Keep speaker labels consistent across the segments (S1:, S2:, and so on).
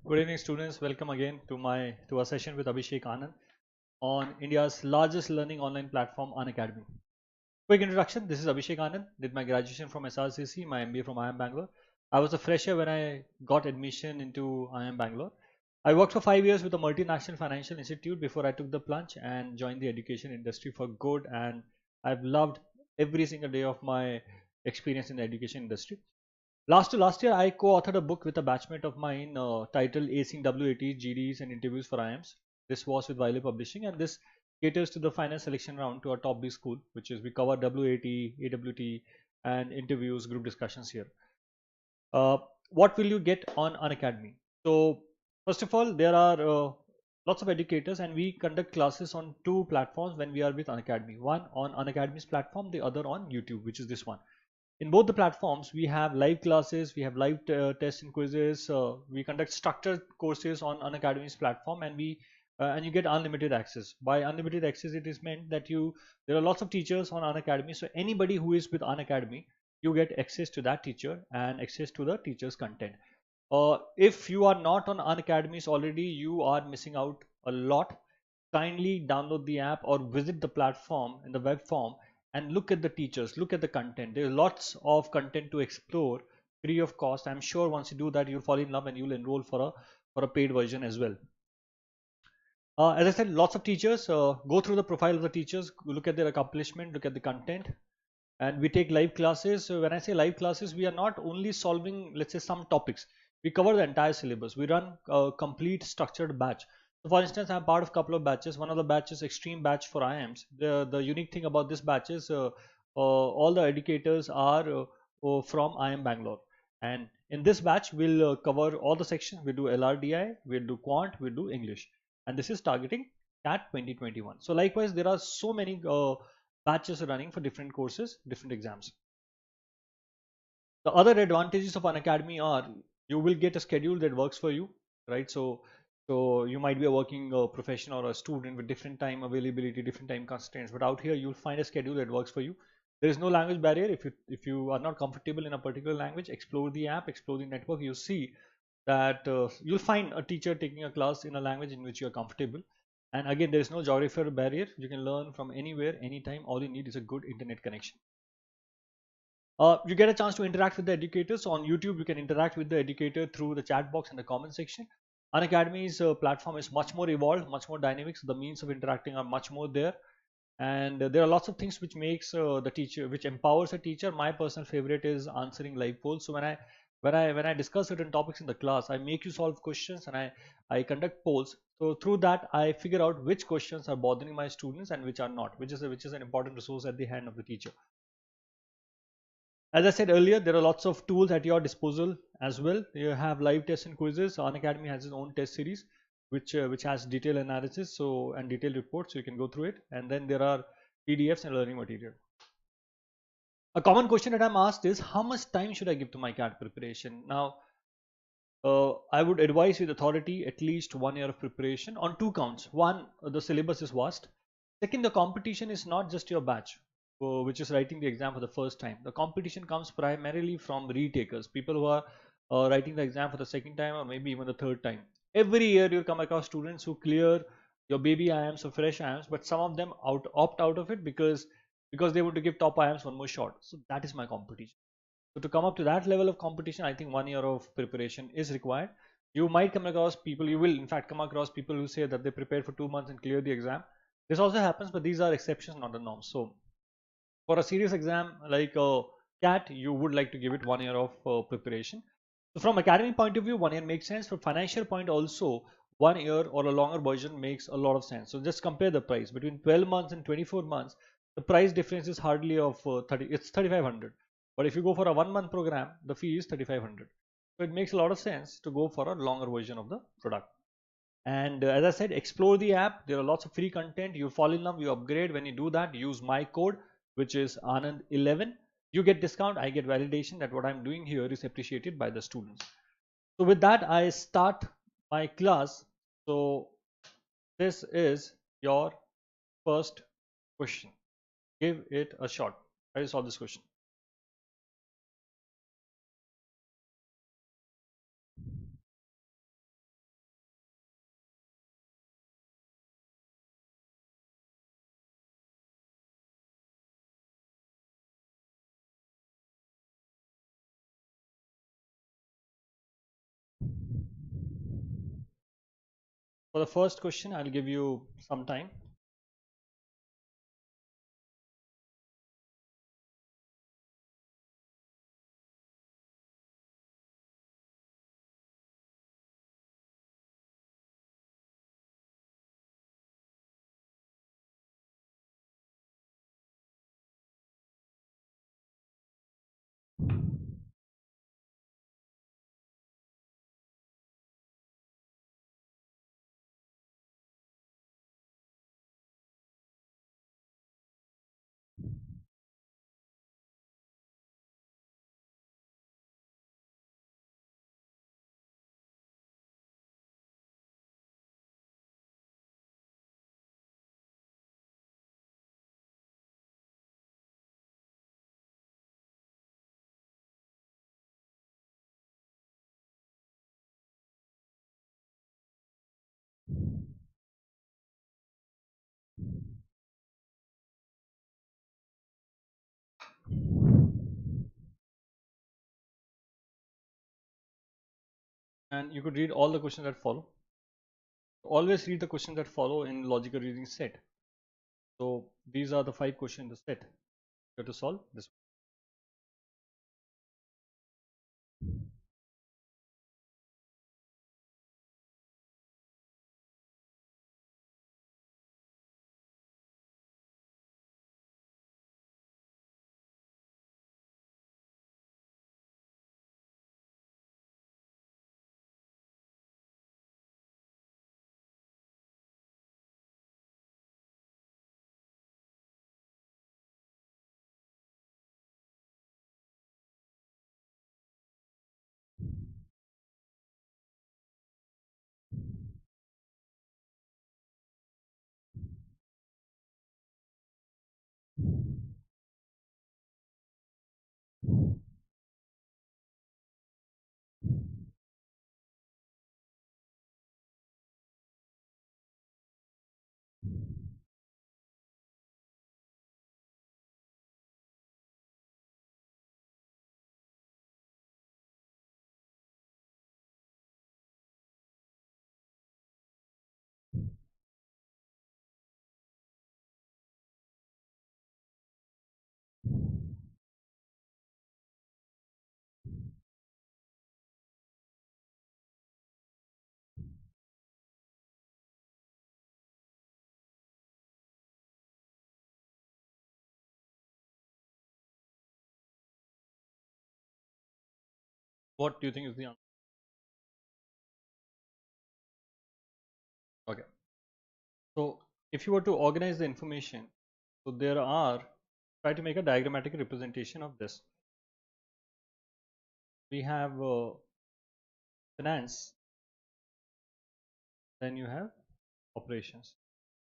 S1: Good evening, students. Welcome again to a session with Abhishek Anand on India's largest learning online platform, Unacademy. Quick introduction: this is Abhishek Anand. Did my graduation from SRCC, my MBA from IIM Bangalore. I was a fresher when I got admission into IIM Bangalore. I worked for 5 years with a multinational financial institute before I took the plunge and joined the education industry for good. And I've loved every single day of my experience in the education industry. Last year, I co-authored a book with a batchmate of mine titled Acing WAT, GDs and Interviews for IIMs. This was with Wiley Publishing, and this caters to the final selection round to our top B school, which is we cover WAT, AWT, and interviews, group discussions here. Uh, what will you get on Unacademy? So, first of all, there are lots of educators, and we conduct classes on two platforms when we are with Unacademy. One on Unacademy's platform, the other on YouTube, which is this one. In both the platforms, we have live classes, we have live tests and quizzes. We conduct structured courses on Unacademy's platform, and you get unlimited access. By unlimited access, it is meant that there are lots of teachers on Unacademy. So anybody who is with Unacademy, you get access to that teacher and access to the teacher's content. If you are not on Unacademy's already, you are missing out a lot. Kindly download the app or visit the platform in the web form and look at the teachers, look at the content. There's lots of content to explore free of cost. I'm sure once you do that, you'll fall in love and you'll enroll for a paid version as well. As I said, lots of teachers. Go through the profile of the teachers, look at their accomplishment, look at the content, and we take live classes. So when I say live classes, we are not only solving, let's say, some topics. We cover the entire syllabus. We run a complete structured batch. So for instance, I'm part of a couple of batches. One of the batches, extreme batch for IIMs. The unique thing about this batch is all the educators are from IIM Bangalore. And in this batch, we'll cover all the sections. We do LRDI, we'll do Quant, we'll do English. And this is targeting CAT 2021. So likewise, there are so many batches running for different courses, different exams. The other advantages of Unacademy are you will get a schedule that works for you, right? So you might be a working professional or a student with different time availability, different time constraints, but out here you'll find a schedule that works for you. There is no language barrier. If you are not comfortable in a particular language, explore the app, explore the network. You see that you'll find a teacher taking a class in a language in which you are comfortable. And again, there is no geographical barrier. You can learn from anywhere, anytime. All you need is a good internet connection. You get a chance to interact with the educators. So on YouTube, you can interact with the educator through the chat box and the comment section. Unacademy's platform is much more evolved, much more dynamic. So the means of interacting are much more there. And there are lots of things which makes the teacher, which empowers a teacher. My personal favorite is answering live polls. So when I discuss certain topics in the class, I make you solve questions and I conduct polls. So through that, I figure out which questions are bothering my students and which are not, which is an important resource at the hand of the teacher. As I said earlier, there are lots of tools at your disposal as well. You have live tests and quizzes. Unacademy has its own test series, which has detailed analysis and detailed reports, so you can go through it. And then there are PDFs and learning material. A common question that I'm asked is how much time should I give to my CAT preparation? Now, I would advise with authority at least 1 year of preparation on two counts. One, the syllabus is vast. Second, the competition is not just your batch, which is writing the exam for the first time. The competition comes primarily from retakers, people who are writing the exam for the second time or maybe even the third time. Every year you'll come across students who clear your baby IIMs or fresh IIMs, but some of them opt out of it because they want to give top IIMs one more shot. So that is my competition. So to come up to that level of competition, I think 1 year of preparation is required. You might come across people, you will in fact come across people who say that they prepared for 2 months and clear the exam. This also happens, but these are exceptions, not the norm. So for a serious exam like CAT, you would like to give it 1 year of preparation. So from academic point of view, 1 year makes sense. From financial point also, 1 year or a longer version makes a lot of sense. So just compare the price between 12 months and 24 months. The price difference is hardly of 30. It's 3,500. But if you go for a 1 month program, the fee is 3,500. So it makes a lot of sense to go for a longer version of the product. And as I said, explore the app. There are lots of free content. You fall in love, you upgrade. When you do that, use my code, which is Anand11. You get discount. I get validation that what I'm doing here is appreciated by the students. So with that, I start my class. So this is your first question. Give it a shot. Try to solve this question. For the first question, I'll give you some time. And you could read all the questions that follow. Always read the questions that follow in logical reasoning set. So these are the 5 questions in the set. You have to solve this. What do you think is the answer? Okay. So if you were to organize the information, so there are, try to make a diagrammatic representation of this. We have finance, then you have operations.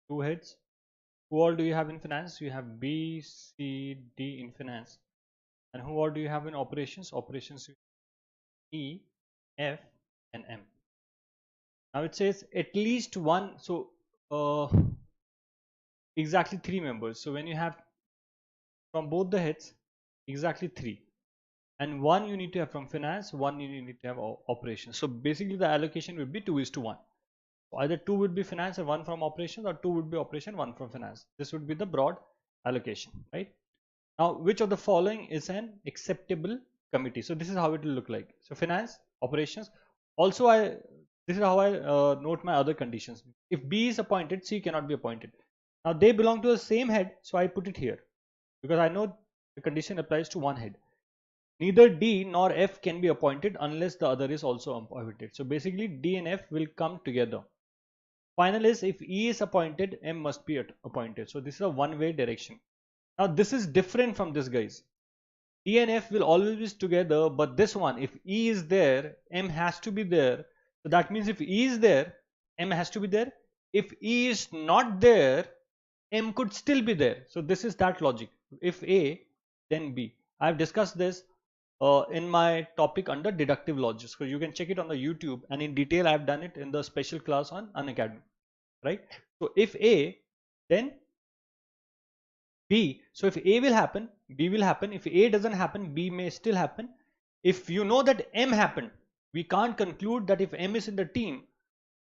S1: 2 heads. Who all do you have in finance? You have B, C, D in finance. And who all do you have in operations? Operations E, F, and M. Now it says at least one, so exactly 3 members. So when you have from both the heads, exactly 3. And 1 you need to have from finance, 1 you need to have operations. So basically the allocation would be 2:1. So either 2 would be finance and 1 from operations, or 2 would be operation, 1 from finance. This would be the broad allocation, right? Now, which of the following is an acceptable committee? So this is how it will look like. So finance, operations. Also, this is how I note my other conditions. If B is appointed, C cannot be appointed. Now they belong to the same head, so I put it here because I know the condition applies to one head. Neither D nor F can be appointed unless the other is also appointed. So basically D and F will come together. Final is if E is appointed, M must be appointed. So this is a one-way direction. Now this is different from this, guys. E and F will always be together, but this one, if E is there, M has to be there. So that means if E is there, M has to be there. If E is not there, M could still be there. So this is that logic. If A, then B. I've discussed this in my topic under deductive logic. So you can check it on the YouTube, and in detail I've done it in the special class on Unacademy, right? So if A, then B. So if A will happen, B will happen. If A doesn't happen, B may still happen. If you know that M happened, we can't conclude that if M is in the team,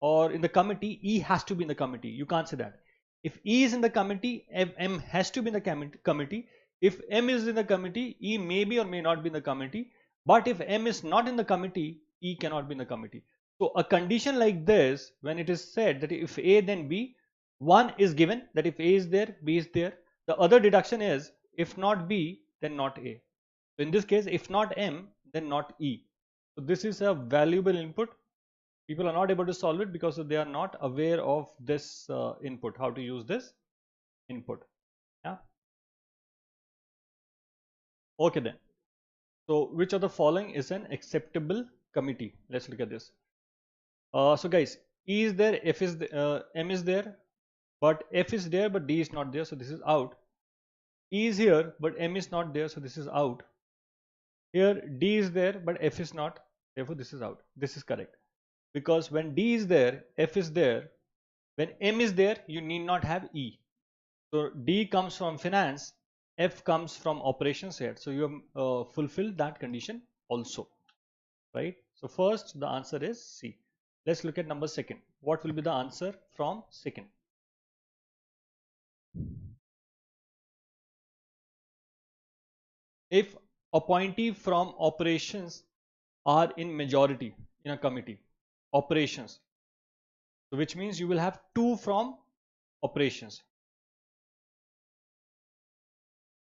S1: or in the committee, E has to be in the committee. You can't say that. If E is in the committee, M has to be in the committee. If M is in the committee, E may be or may not be in the committee. But if M is not in the committee, E cannot be in the committee. So a condition like this, when it is said that if A then B, one is given, that if A is there, B is there. The other deduction is if not B, then not A. So in this case, if not M, then not E. So this is a valuable input. People are not able to solve it because they are not aware of this input, how to use this input. Yeah. Okay then. So which of the following is an acceptable committee? Let's look at this. So guys, E is there, F is M is there, but F is there, but D is not there, so this is out. E is here, but M is not there, so this is out. Here D is there, but F is not, therefore this is out. This is correct. Because when D is there, F is there, when M is there, you need not have E. So D comes from finance, F comes from operations here. So you have fulfilled that condition also, right? So first the answer is C. Let's look at number second. What will be the answer from second? If appointee from operations are in majority in a committee, operations, so which means you will have two from operations.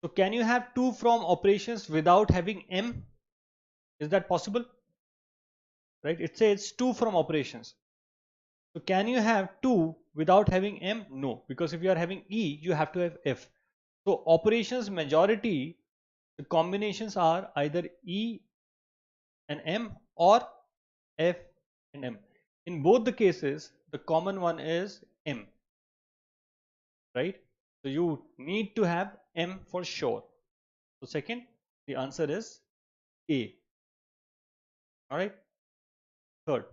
S1: So can you have two from operations without having M? Is that possible? Right? It says two from operations. So can you have two without having M? No, because if you are having E, you have to have F. So operations majority, the combinations are either E and M or F and M. In both the cases, the common one is M, right? So you need to have M for sure. So second, the answer is A. All right. Third,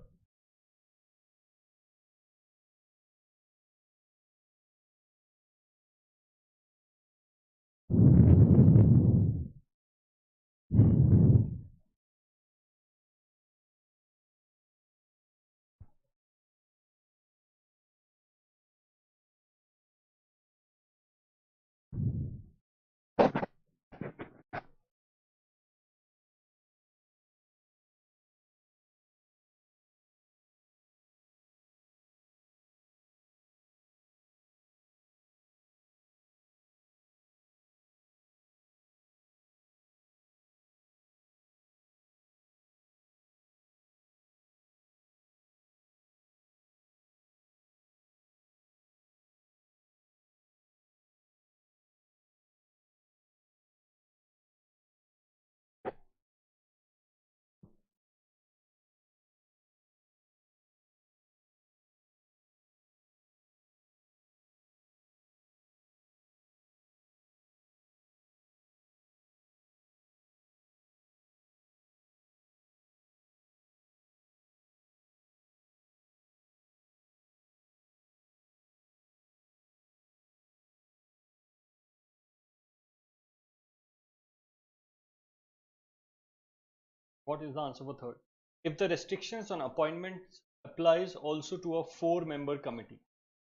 S1: what is the answer for third? If the restrictions on appointments applies also to a four-member committee.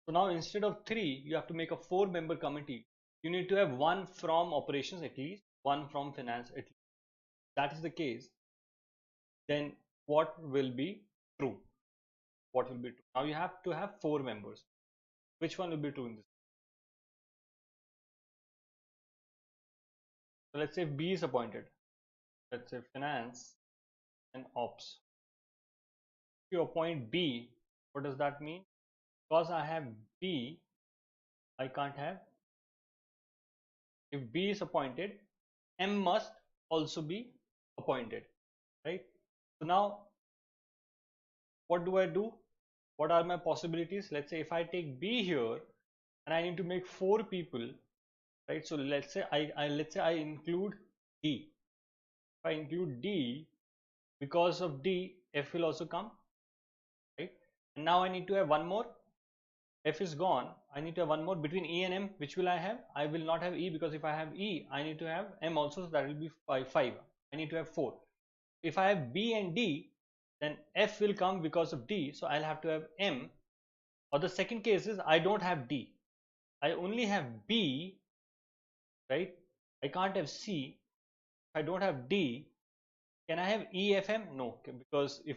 S1: So now instead of three, you have to make a four-member committee. You need to have one from operations at least, one from finance at least. If that is the case, then what will be true? What will be true? Now you have to have four members. Which one will be true in this? So let's say B is appointed. Let's say finance and ops. If you appoint B, what does that mean? Because I have B, I can't have. If B is appointed, M must also be appointed, right? So now what do I do? What are my possibilities? Let's say if I take B here and I need to make four people, right? So let's say I include D. If I include D, because of D, F will also come, right? And now I need to have one more. F is gone. I need to have one more between E and M. Which will I have? I will not have E, because if I have E, I need to have M also. So that will be five. I need to have four. If I have B and D, then F will come because of D, so I'll have to have M. Or the second case is I don't have D, I only have B, right? I can't have C. If I don't have D, can I have E, F, M? No, because if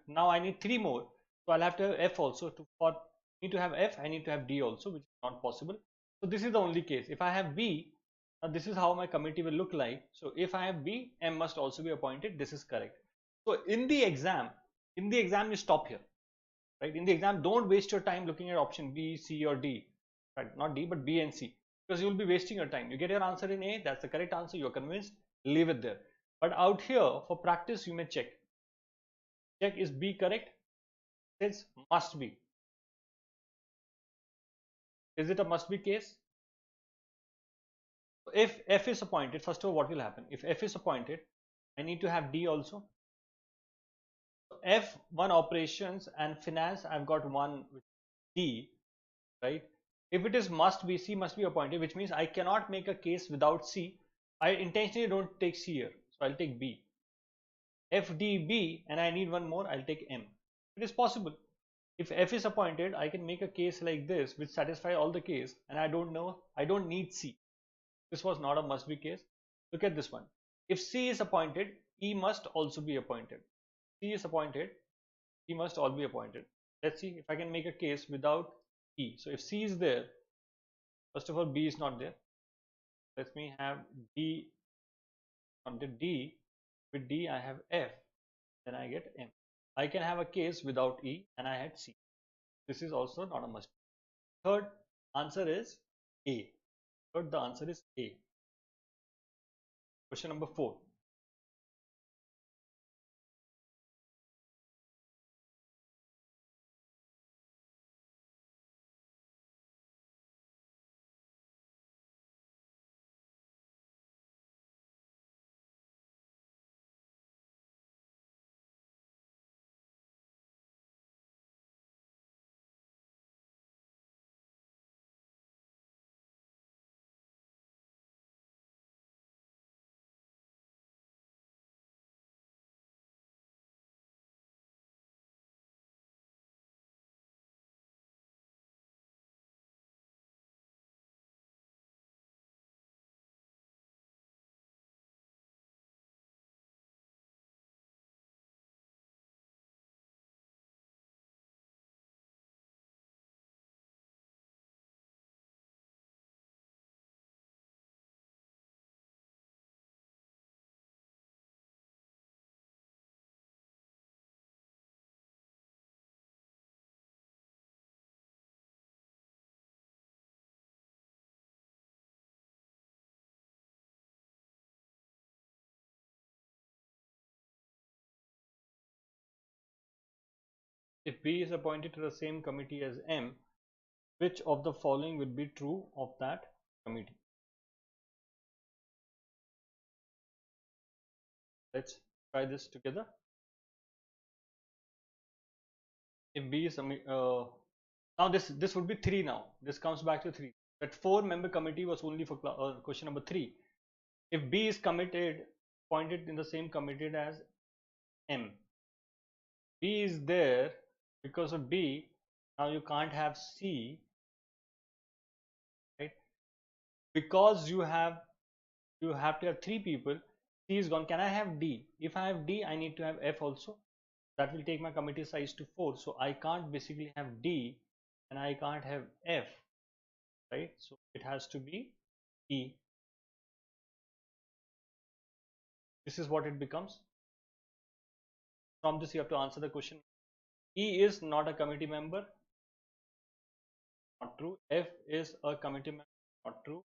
S1: now I need three more, so I'll have to have F also. For me to have F, I need to have D also, which is not possible. So this is the only case. If I have B, now this is how my committee will look like. So if I have B, M must also be appointed. This is correct. So in the exam you stop here, right? In the exam, don't waste your time looking at option B, C, or D, right? Not D, but B and C, because you will be wasting your time. You get your answer in A, that's the correct answer, you're convinced, leave it there. But out here for practice, you may check is B correct? It says must be. Is it a must be case? If F is appointed, first of all, what will happen? If F is appointed, I need to have D also. F1 operations and finance, I've got one with D, right? If it is must be, C must be appointed, which means I cannot make a case without C. I intentionally don't take C here, so I'll take B. F, D, B, and I need one more, I'll take M. It is possible. If F is appointed, I can make a case like this which satisfy all the case, and I don't need C. This was not a must be case. Look at this one. If C is appointed, E must also be appointed. C is appointed, E must all be appointed. Let's see if I can make a case without E. So if C is there, first of all, B is not there. Let me have D, on the D, with D I have F, then I get M. I can have a case without E and I had C. This is also not a must. Third answer is A. Third, the answer is A. Question number 4. If B is appointed to the same committee as M, which of the following will be true of that committee? Let's try this together. If B is now this would be 3 now. This comes back to 3. That 4-member committee was only for question number 3. If B is appointed in the same committee as M, B is there because of B. Now you can't have C, right? Because you have to have 3 people. C is gone. Can I have D? If I have D, I need to have F also. That will take my committee size to 4. So I can't basically have D and I can't have F, right? So it has to be E. This is what it becomes. From this you have to answer the question. E is not a committee member, not true. F is a committee member, not true.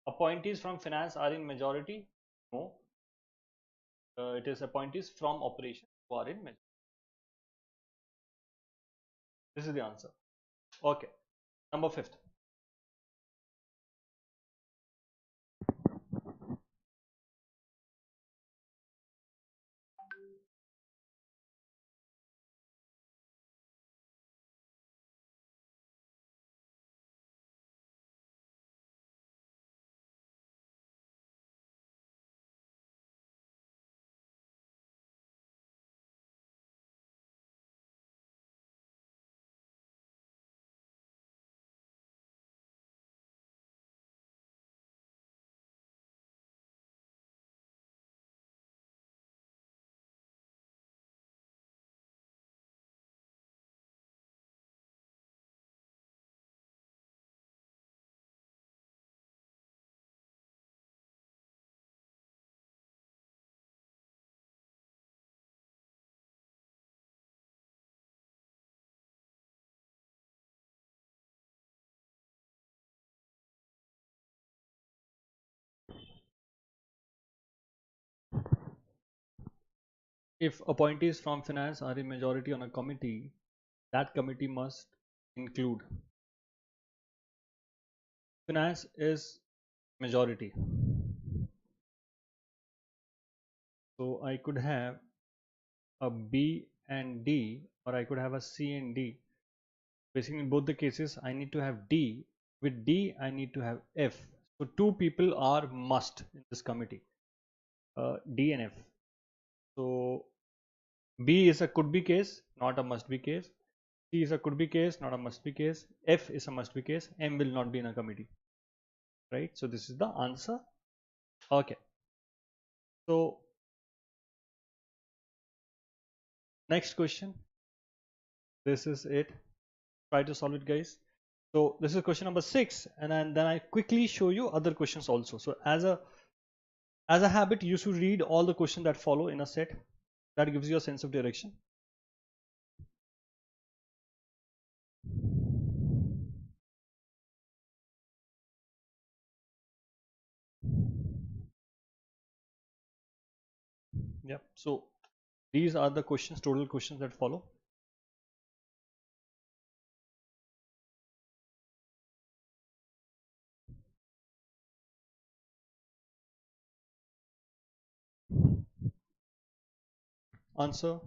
S1: Appointees from finance are in majority, no. It is appointees from operation who are in majority. This is the answer. Okay, number 5th. if appointees from finance are in majority on a committee, that committee must include finance is majority. So I could have a B and D, or I could have a C and D. Basically, in both the cases, I need to have D. With D, I need to have F. So two people are must in this committee, D and F. So B is a could be case, not a must be case. C is a could be case, not a must be case. F is a must be case. M will not be in a committee, right? So this is the answer. Okay. So next question. This is it. Try to solve it, guys. So this is question number 6, and then I quickly show you other questions also. So as a habit, you should read all the questions that follow in a set. That gives you a sense of direction. Yeah. So these are the questions, total questions that follow. Answer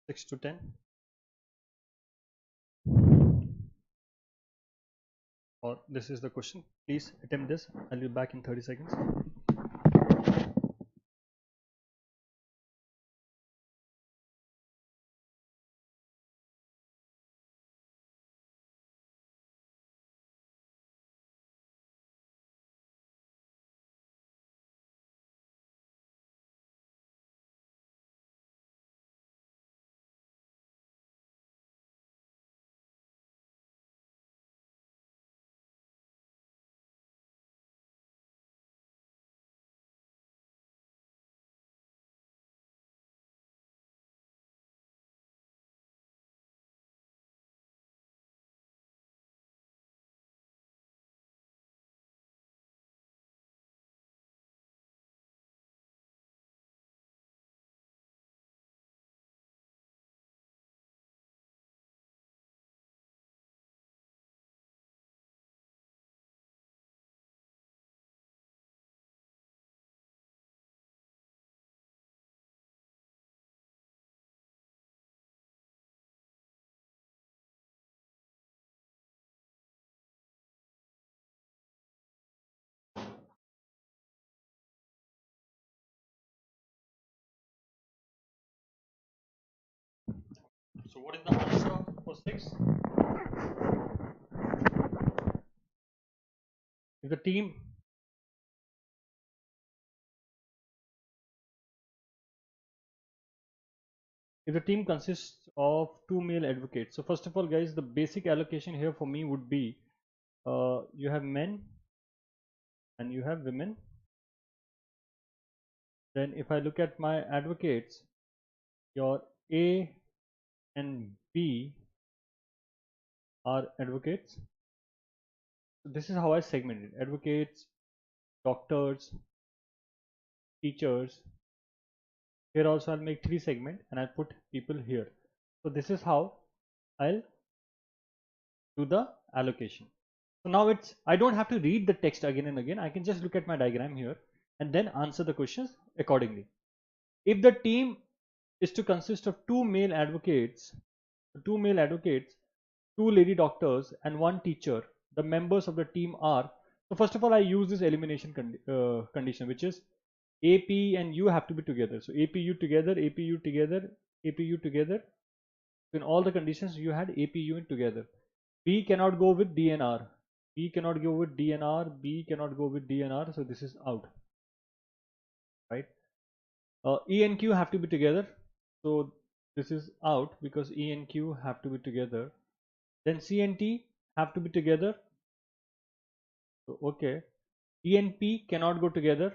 S1: 6 to 10. Or this is the question. Please attempt this. I'll be back in 30 seconds. So what is the answer for 6? If the team consists of 2 male advocates. So first of all, guys, the basic allocation here for me would be you have men and you have women. Then if I look at my advocates, your A and B are advocates. So this is how I segmented: advocates, doctors, teachers. Here also I'll make 3 segments and I'll put people here. So this is how I'll do the allocation. So now I don't have to read the text again and again. I can just look at my diagram here and then answer the questions accordingly. If the team is to consist of 2 male advocates, 2 lady doctors and 1 teacher, the members of the team are, so first of all I use this elimination condition, which is AP and U have to be together. So APU together, APU together, APU together. So in all the conditions you had APU together. B cannot go with DNR. B cannot go with DNR. B cannot go with DNR. So this is out, right? E and Q have to be together. So this is out because E and Q have to be together. Then C and T have to be together. So okay. E and P cannot go together.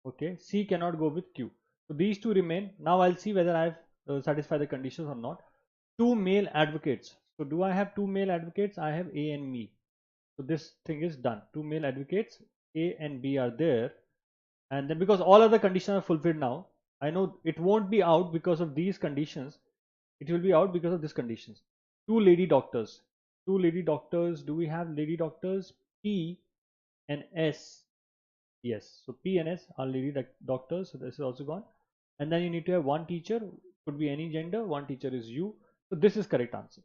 S1: Okay. C cannot go with Q. So these two remain. Now I'll see whether I've satisfied the conditions or not. 2 male advocates. So do I have 2 male advocates? I have A and me. So this thing is done. 2 male advocates, A and B are there. And then because all other conditions are fulfilled now, I know it won't be out because of these conditions. It will be out because of these conditions. Two lady doctors. Two lady doctors. Do we have lady doctors? P and S. Yes. So P and S are lady doctors. So this is also gone. And then you need to have one teacher. Could be any gender. One teacher is you. So this is correct answer.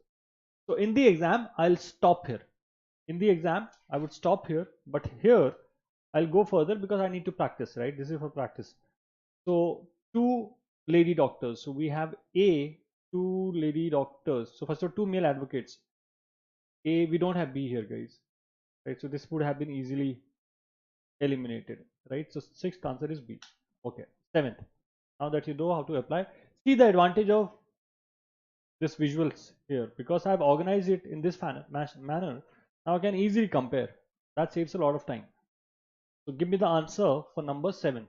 S1: So in the exam, I'll stop here. In the exam, I would stop here. But here, I'll go further because I need to practice, right? This is for practice. So two lady doctors. So we have A, two lady doctors. So first of all, two male advocates. A, we don't have B here, guys. Right? So this would have been easily eliminated, right? So sixth answer is B. Okay. Seventh. Now that you know how to apply, see the advantage of this visuals here because I've organized it in this manner. Now I can easily compare. That saves a lot of time. So give me the answer for number 7.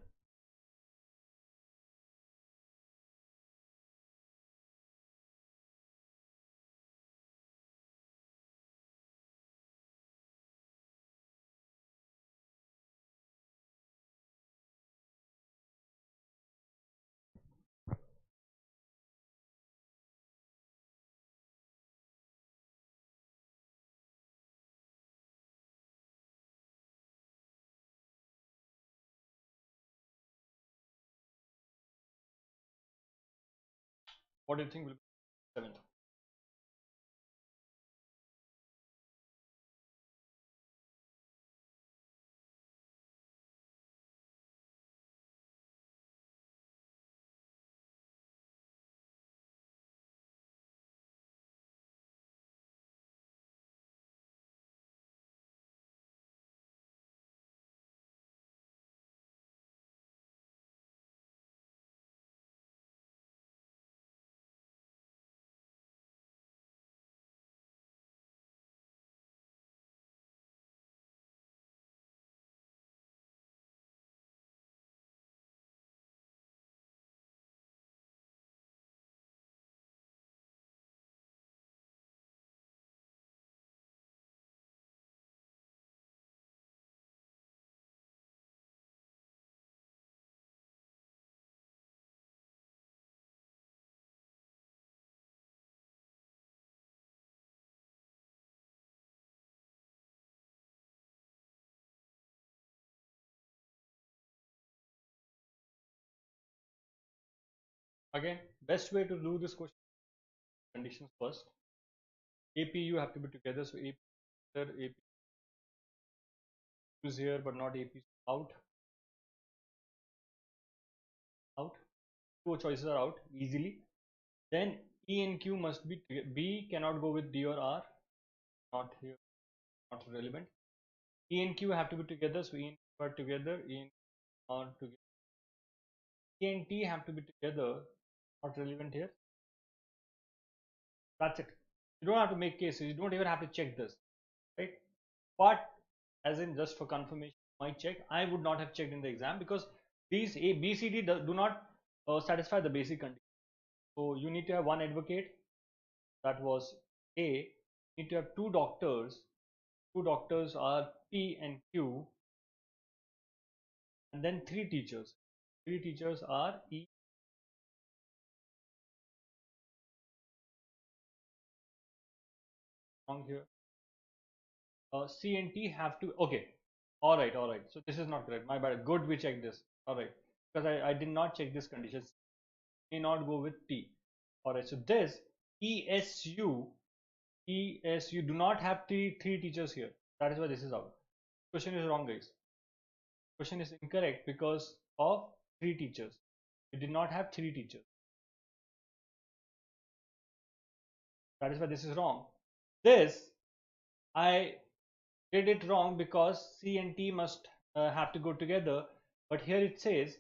S1: What do you think will be 7th? Again, best way to do this question conditions first. AP you have to be together. So AP here, AP is here, but not AP out. Out. Two choices are out easily. Then E and Q must be B cannot go with D or R. Not here, not relevant. E and Q have to be together. So E and Q are together. E and Q are together. E and T have to be together. Not relevant here. That's it. You don't have to make cases. You don't even have to check this, right? But as in just for confirmation, might check. I would not have checked in the exam because these A, B, C, D do not satisfy the basic condition. So you need to have one advocate. That was A. You need to have two doctors. Two doctors are P and Q, and then three teachers. Three teachers are E. Wrong here. C and T have to. Okay. All right. All right. So this is not correct. My bad. Good. We checked this. All right. Because I did not check this condition. May not go with T. All right. So this ESU ESU do not have three teachers here. That is why this is out. Question is wrong, guys. Question is incorrect because of three teachers. We did not have three teachers. That is why this is wrong. This I did it wrong because C and T must have to go together. But here it says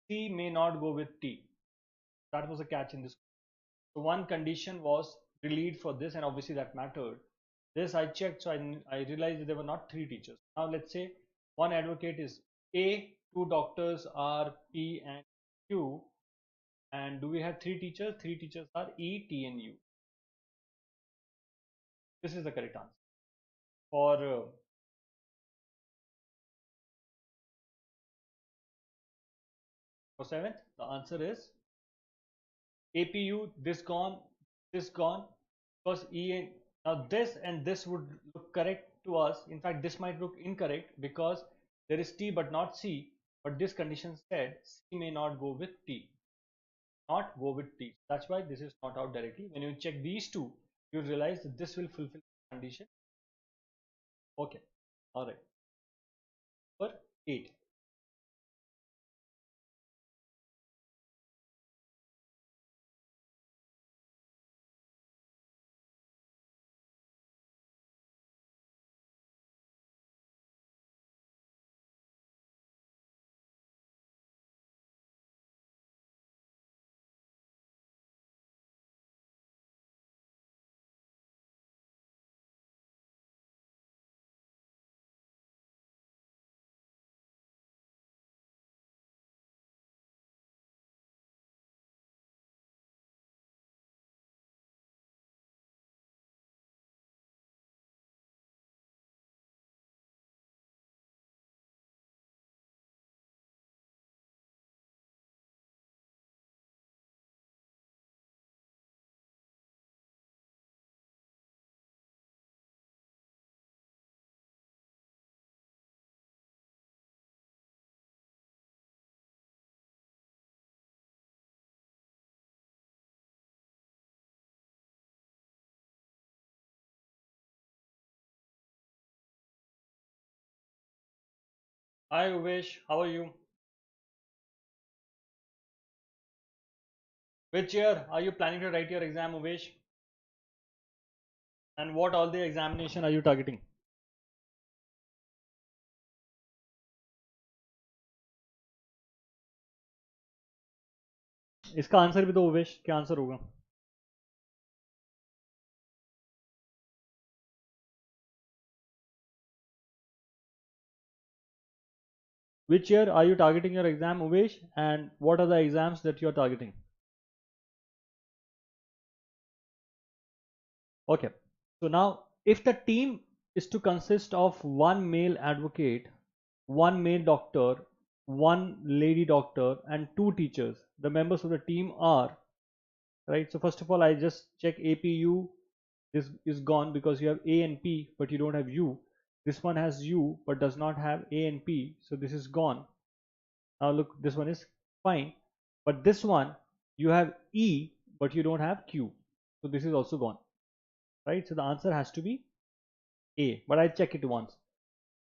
S1: C may not go with T. That was a catch in this. So one condition was relieved for this, and obviously that mattered. This I checked, so I realized that there were not three teachers. Now let's say one advocate is A, two doctors are P and Q, and do we have three teachers? Three teachers are E, T, and U. This is the correct answer for For seventh, the answer is APU, this gone, because EN. Now this and this would look correct to us. In fact, this might look incorrect because there is T but not C. But this condition said C may not go with T, not go with T. That's why this is not out directly. When you check these two, you realize that this will fulfill the condition. Okay, all right. Number 8. Hi Uvesh, how are you? Which year are you planning to write your exam, Uvesh? And what all the examination are you targeting? इसका answer भी तो उवेश क्या answer होगा? Which year are you targeting your exam, Uvesh? And what are the exams that you are targeting? Okay. So now, if the team is to consist of one male advocate, one male doctor, one lady doctor, and two teachers, the members of the team are, right? So first of all, I just check APU. This is gone because you have A and P, but you don't have U. This one has U, but does not have A and P. So this is gone. Now look, this one is fine. But this one, you have E, but you don't have Q. So this is also gone, right? So the answer has to be A, but I check it once.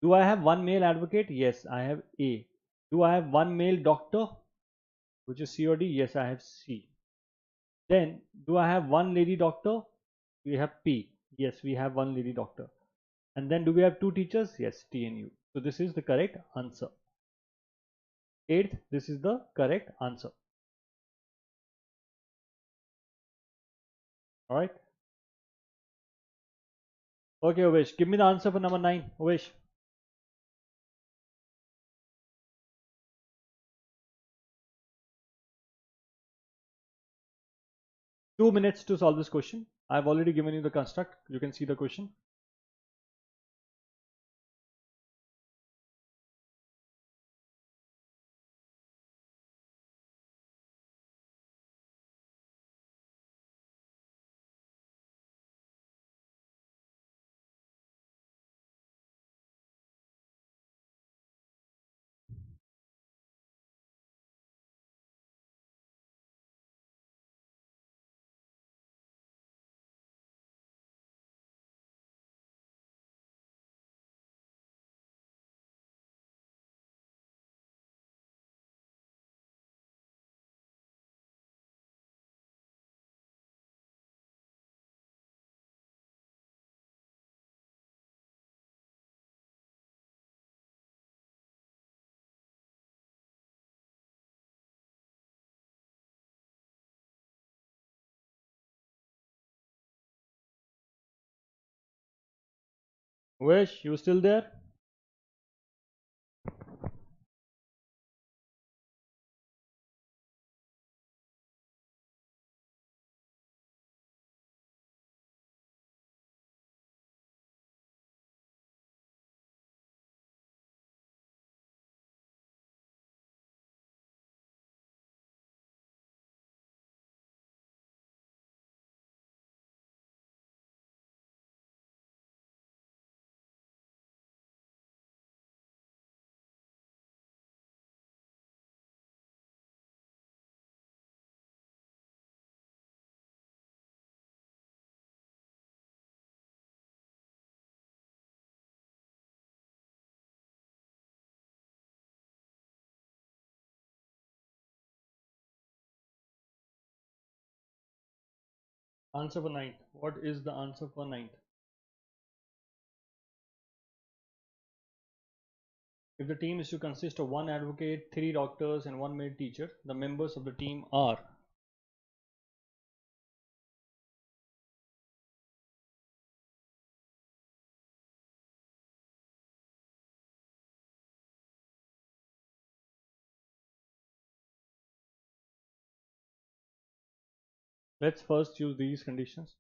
S1: Do I have one male advocate? Yes, I have A. Do I have one male doctor, which is C or D? Yes, I have C. Then, do I have one lady doctor? We have P. Yes, we have one lady doctor. And then do we have two teachers? Yes, T and U. So this is the correct answer. Eighth, this is the correct answer. Alright. Okay, Ovesh, give me the answer for number 9. Ovesh. 2 minutes to solve this question. I've already given you the construct. You can see the question. Ovesh, you still there? Answer for ninth. What is the answer for ninth? If the team is to consist of one advocate, three doctors, and one male teacher, the members of the team are. Let's first use these conditions.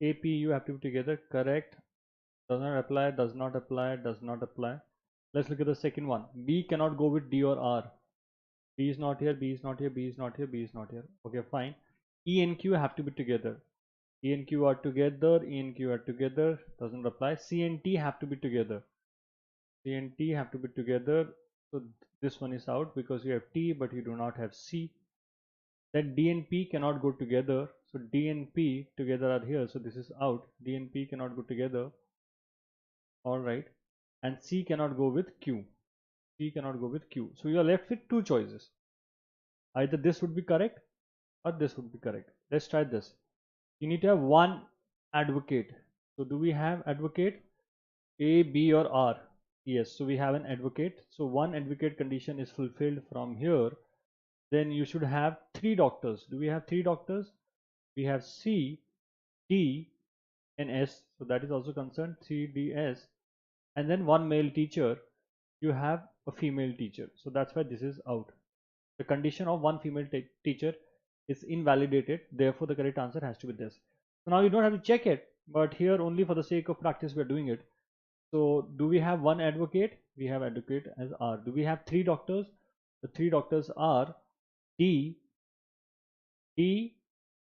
S1: A, P, U have to be together. Correct. Does not apply, does not apply, does not apply. Let's look at the second one. B cannot go with D or R. B is not here, B is not here, B is not here, B is not here. Okay, fine. E and Q have to be together. E and Q are together, E and Q are together, doesn't apply. C and T have to be together. C and T have to be together. So this one is out because you have T but you do not have C. Then D and P cannot go together. So D and P together are here. So this is out. D and P cannot go together. Alright. And C cannot go with Q. C cannot go with Q. So you are left with two choices. Either this would be correct or this would be correct. Let's try this. You need to have one advocate. So do we have advocate? A, B or R? Yes, so we have an advocate. So one advocate condition is fulfilled from here. Then you should have three doctors. Do we have three doctors? We have C, D and S. So that is also concerned. C, D, S. And then one male teacher. You have a female teacher. So that's why this is out. The condition of one female teacher is invalidated. Therefore, the correct answer has to be this. So now you don't have to check it, but here only for the sake of practice we are doing it. So do we have one advocate? We have advocate as R. Do we have three doctors? The three doctors are D, D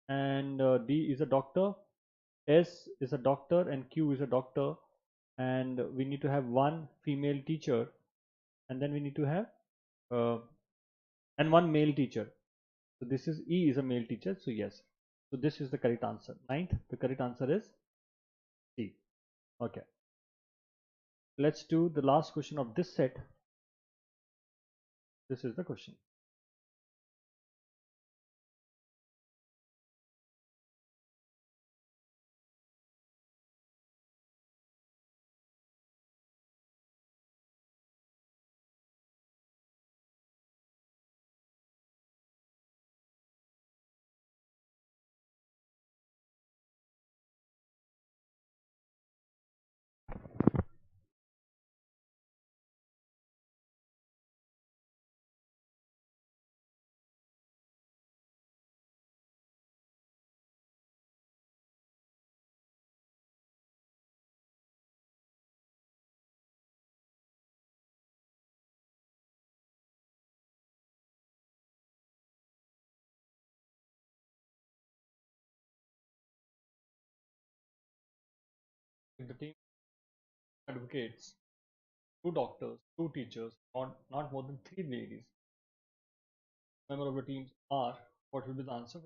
S1: and D is a doctor, S is a doctor and Q is a doctor, and we need to have one female teacher, and then we need to have uh, and one male teacher. So this is E is a male teacher. So yes. So this is the correct answer. Ninth, the correct answer is C. Okay. Let's do the last question of this set. This is the question. If the team advocates two doctors, two teachers, not more than three ladies, member of the teams are, what will be the answer?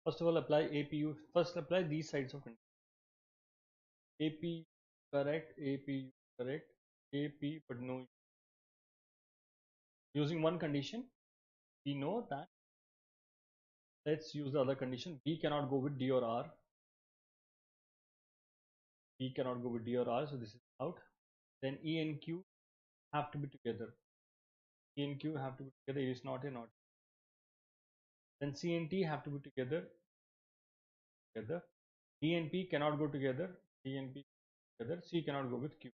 S1: First of all, apply APU. First, apply these sides of condition. AP correct, APU correct, AP but no. Using one condition, we know that. Let's use the other condition. B cannot go with D or R. B cannot go with D or R, so this is out. Then E and Q have to be together. E and Q have to be together. It is not a not. Then C and T have to be together. Together. D and P cannot go together. D and P together. C cannot go with Q.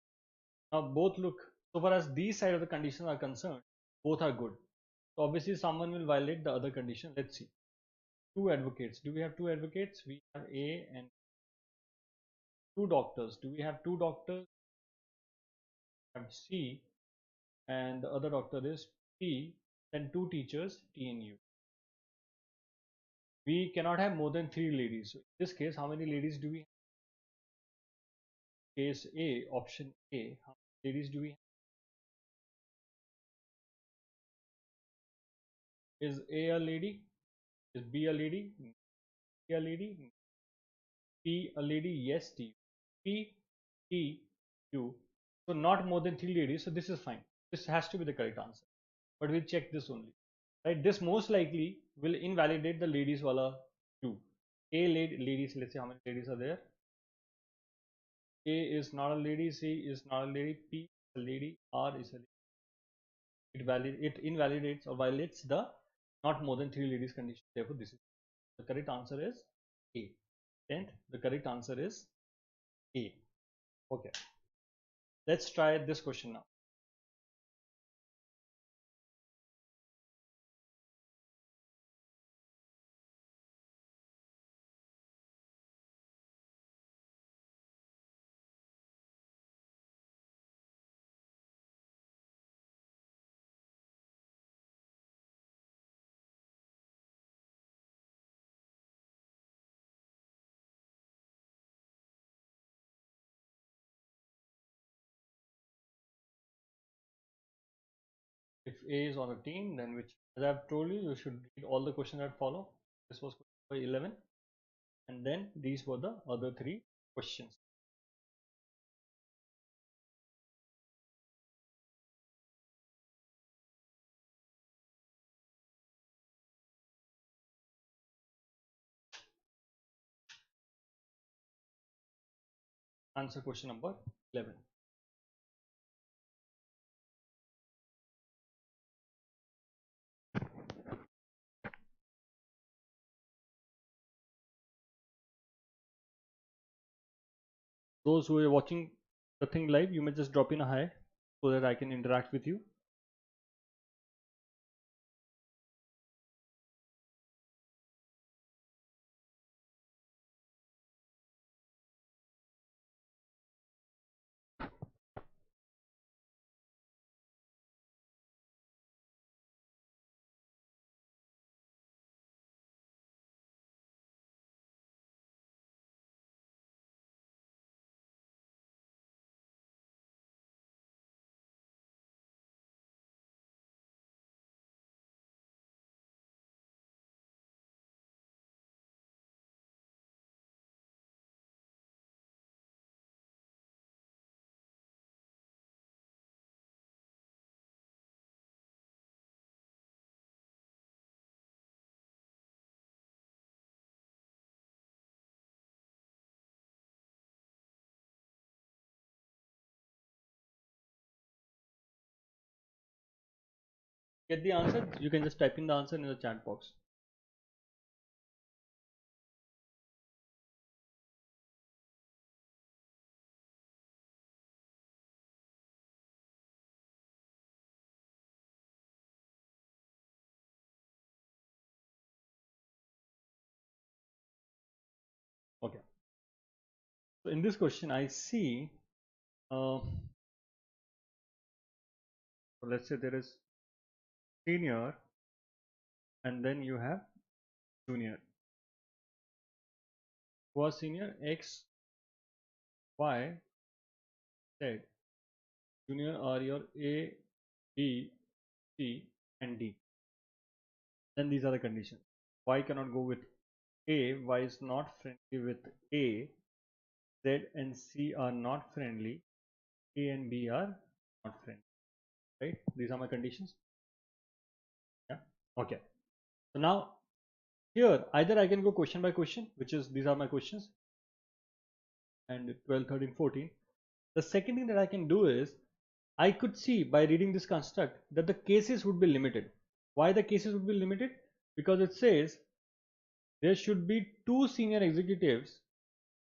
S1: Now both look, so far as these side of the conditions are concerned, both are good. So obviously someone will violate the other condition. Let's see. Two advocates. Do we have two advocates? We have A and two doctors. Do we have two doctors? We have C and the other doctor is P, then two teachers, T and U. We cannot have more than three ladies. So in this case, how many ladies do we have? Case A, option A, how many ladies do we have? Is A a lady? Is B a lady? C a lady? P a lady? Yes, T. P, T, U. So not more than three ladies. So this is fine. This has to be the correct answer. But we'll check this only. Right? This most likely will invalidate the ladies wala Q. A ladies. Let's see how many ladies are there. A is not a lady. C is not a lady. P is a lady. R is a lady. It invalidates or violates the not more than three ladies condition. Therefore, this is the correct answer is A. 10th, the correct answer is A. Okay. Let's try this question now. If A is on a team, then which, as I've told you, you should read all the questions that follow. This was question number 11, and then these were the other three questions. Answer question number 11. Those who are watching the thing live, you may just drop in a hi so that I can interact with you. Get the answer? You can just type in the answer in the chat box. Okay. So in this question, I see, let's say there is senior and then you have junior. Who are senior? X, Y, Z. Junior are your A, B, C, and D. Then these are the conditions. Y cannot go with A. Y is not friendly with A. Z and C are not friendly. A and B are not friendly. Right? These are my conditions. Yeah. Okay. So now here either I can go question by question, which is these are my questions, and 12, 13, 14. The second thing that I can do is I could see by reading this construct that the cases would be limited. Why the cases would be limited? Because it says there should be two senior executives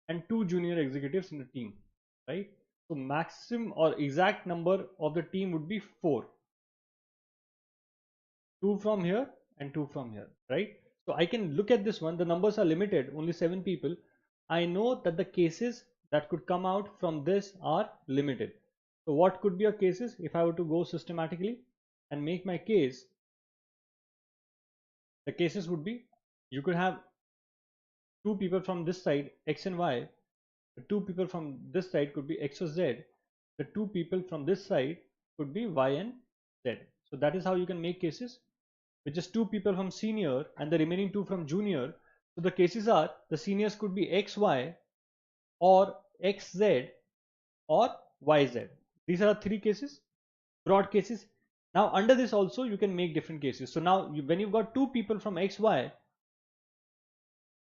S1: and two junior executives in the team, right? So maximum or exact number of the team would be 4. 2 from here and 2 from here, right? So I can look at this one. The numbers are limited, only 7 people. I know that the cases that could come out from this are limited. So what could be a cases if I were to go systematically and make my case? The cases would be, you could have two people from this side, X and Y. The two people from this side could be X or Z. The two people from this side could be Y and Z. So that is how you can make cases, which is two people from senior and the remaining two from junior. So the cases are, the seniors could be XY or XZ or YZ. These are three cases, broad cases. Now under this also you can make different cases. So now when you've got two people from XY,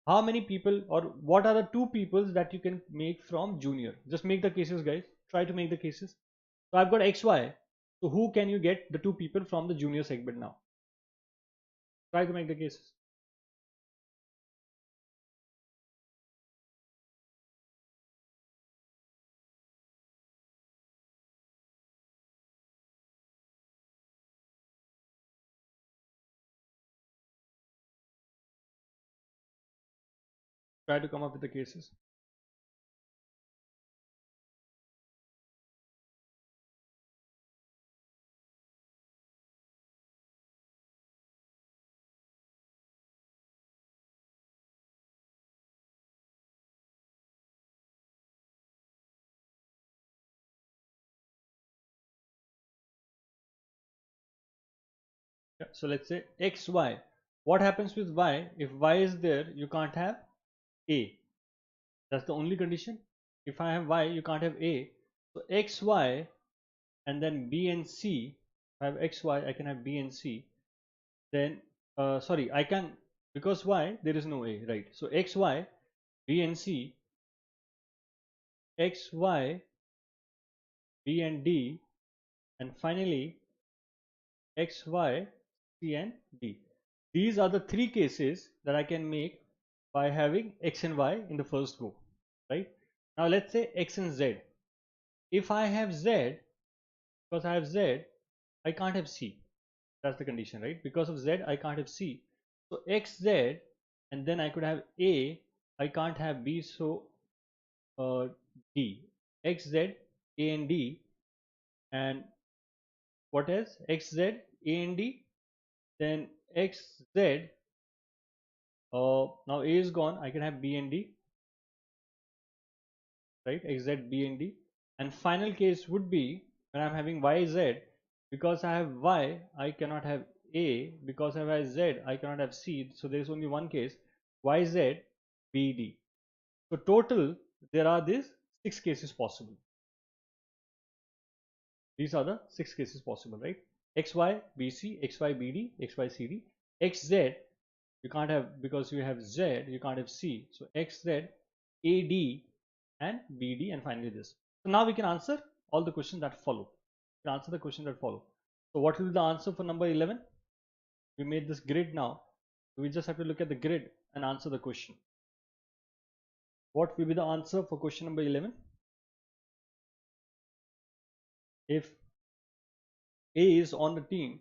S1: how many people or what are the two peoples that you can make from junior? Just make the cases, guys. Try to make the cases. So I've got XY. So who can you get the two people from the junior segment now? Try to make the cases. Try to come up with the cases. Yeah, so let's say XY. What happens with Y? If Y is there, you can't have A. That's the only condition. If I have Y, you can't have A. So XY and then B and C. If I have XY, I can have B and C. Then, sorry, I can, because Y, there is no A, right? So XY, B and C, XY, B and D, and finally XY, C and D. These are the three cases that I can make by having X and Y in the first go, right? Now let's say X and Z. If I have Z, because I have Z, I can't have C. That's the condition, right? Because of Z, I can't have C. So XZ, and then I could have A, I can't have B, so D. XZ, A and D, and what else? XZ, A and D, then XZ, now A is gone, I can have B and D, right? XZ, B and D. And final case would be when I'm having YZ, because I have Y, I cannot have A, because I have Z, I cannot have C, so there is only one case, YZ, BD. So total, there are these 6 cases possible. These are the 6 cases possible, right? XY, BC, XY, BD, XY, CD, XZ, you can't have, because you have Z, you can't have C. So XZ, AD, and BD, and finally this. So now we can answer all the questions that follow. We can answer the questions that follow. So what will be the answer for number 11? We made this grid now. We just have to look at the grid and answer the question. What will be the answer for question number 11? If A is on the team,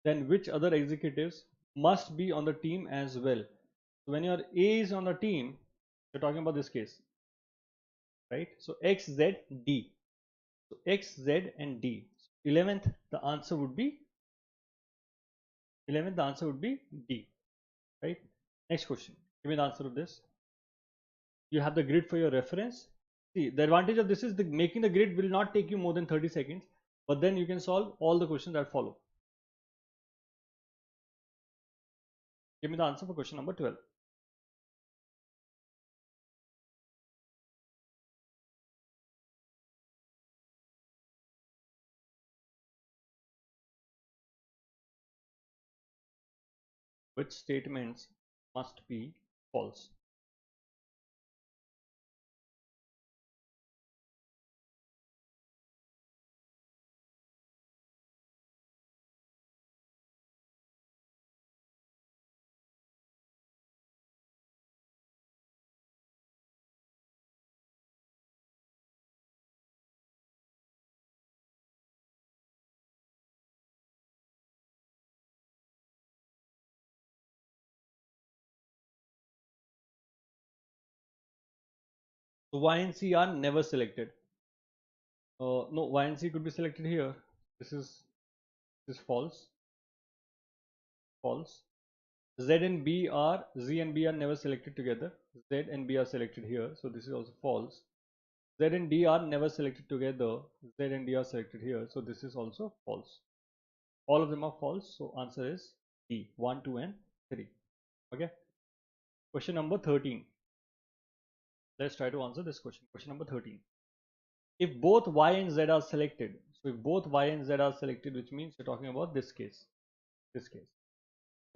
S1: then which other executives must be on the team as well? So when your A is on the team, you're talking about this case, right? So X, Z, D. So X, Z, and D. 11th, the answer would be 11th. The answer would be D, right? Next question. Give me the answer of this. You have the grid for your reference. See, the advantage of this is the making the grid will not take you more than 30 seconds, but then you can solve all the questions that follow. Give me the answer for question number 12. Which statements must be false? So Y and C are never selected. No, Y and C could be selected here. This is false. False. Z and B are never selected together. Z and B are selected here, so this is also false. Z and D are never selected together. Z and D are selected here, so this is also false. All of them are false, so answer is D. 1, 2, and 3. Okay. Question number 13. Let's try to answer this question. Question number 13. If both Y and Z are selected, so if both Y and Z are selected, which means you're talking about this case. This case.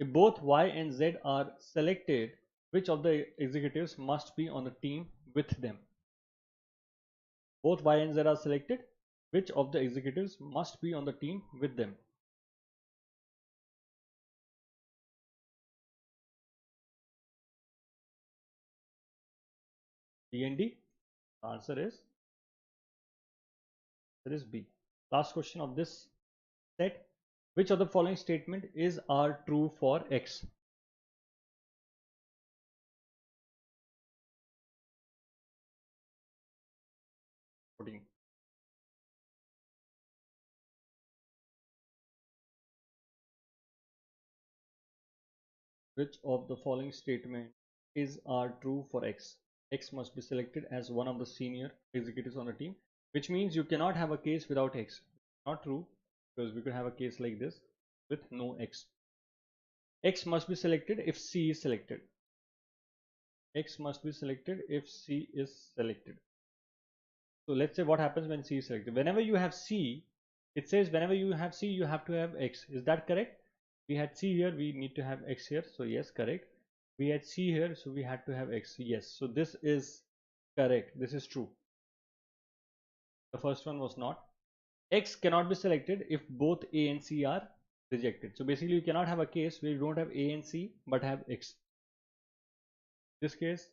S1: If both Y and Z are selected, which of the executives must be on the team with them? Both Y and Z are selected, which of the executives must be on the team with them? D and D? The answer is B. Last question of this set. Which of the following statement is R true for X? Which of the following statement is are true for X? X must be selected as one of the senior executives on the team, which means you cannot have a case without X. Not true, because we could have a case like this with no X. X must be selected if C is selected. X must be selected if C is selected. So let's say what happens when C is selected. Whenever you have C, it says whenever you have C, you have to have X. Is that correct? We had C here, we need to have X here. So yes, correct. We had C here, so we had to have X. Yes, so this is correct. This is true. The first one was not. X cannot be selected if both A and C are rejected. So basically you cannot have a case where you don't have A and C but have X. This case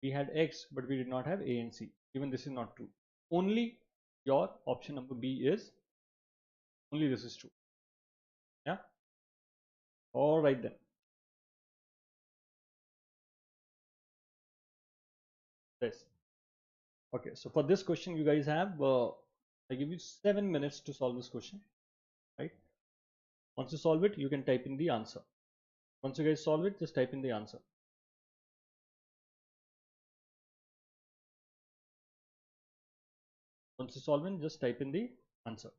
S1: we had X but we did not have A and C. Even this is not true. Only your option number B is, only this is true. Yeah. All right then. Yes. Okay. So for this question, you guys have I give you 7 minutes to solve this question. Right. Once you solve it, you can type in the answer. Once you guys solve it, just type in the answer. Once you solve it, just type in the answer.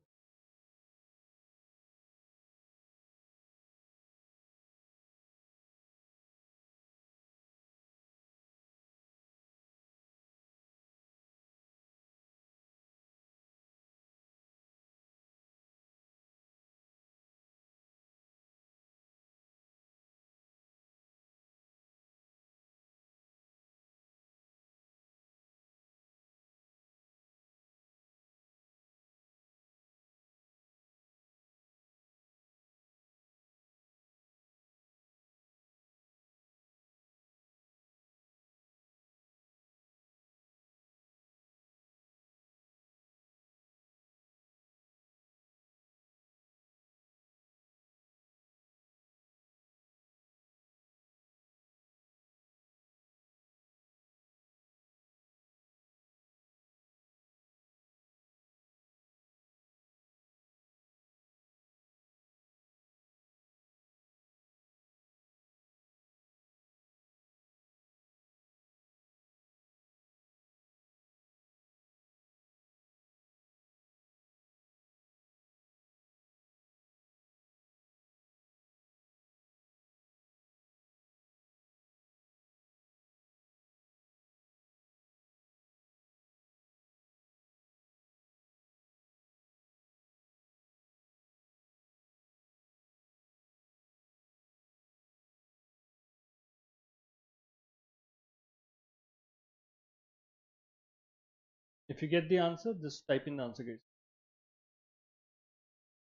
S1: If you get the answer, just type in the answer, guys.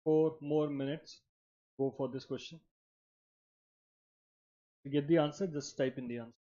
S1: 4 more minutes. Go for this question. If you get the answer, just type in the answer.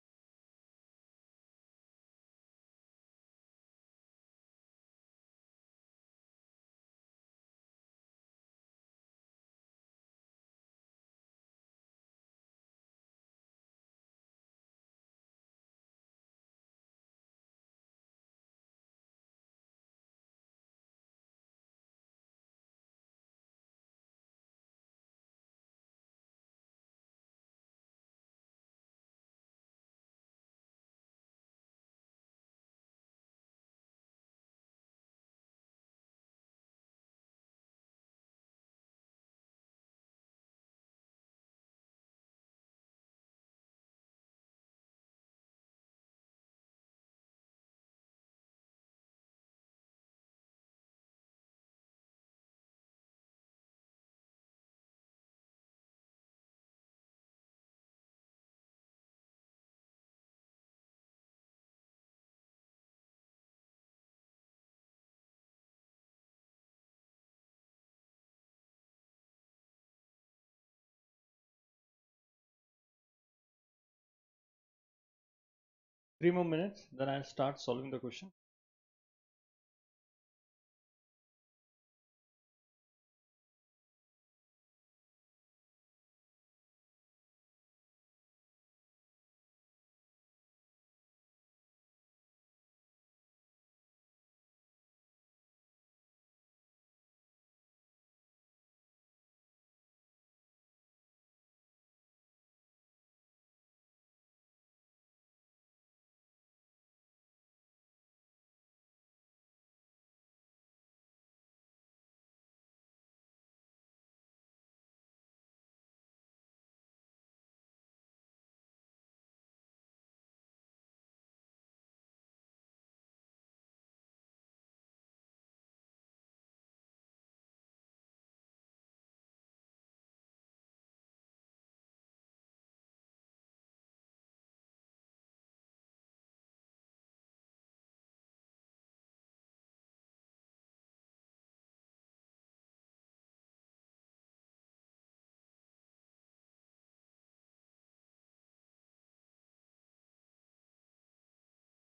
S1: 3 more minutes, then I'll start solving the question.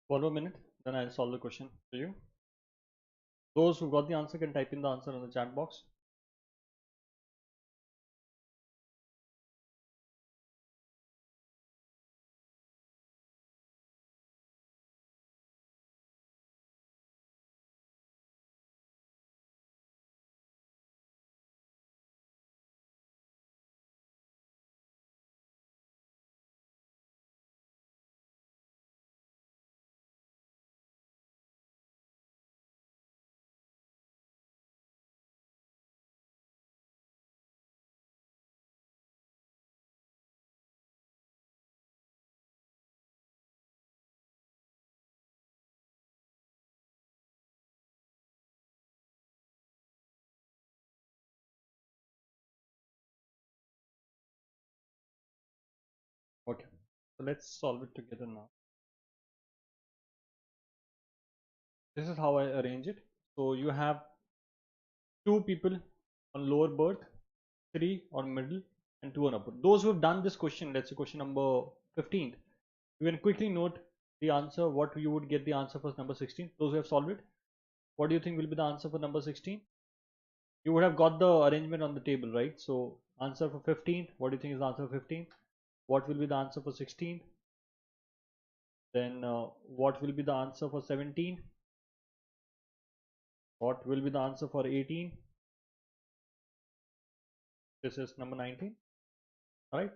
S1: One more minute, then I'll solve the question for you. Those who got the answer can type in the answer in the chat box. Okay, so let's solve it together now. This is how I arrange it. So you have two people on lower berth, three on middle, and two on upper. Those who have done this question, let's say question number 15, you can quickly note the answer, what you would get the answer for number 16. Those who have solved it, what do you think will be the answer for number 16? You would have got the arrangement on the table, right? So answer for 15, what do you think is the answer for 15? What will be the answer for 16? Then what will be the answer for 17? What will be the answer for 18? This is number 19. All right.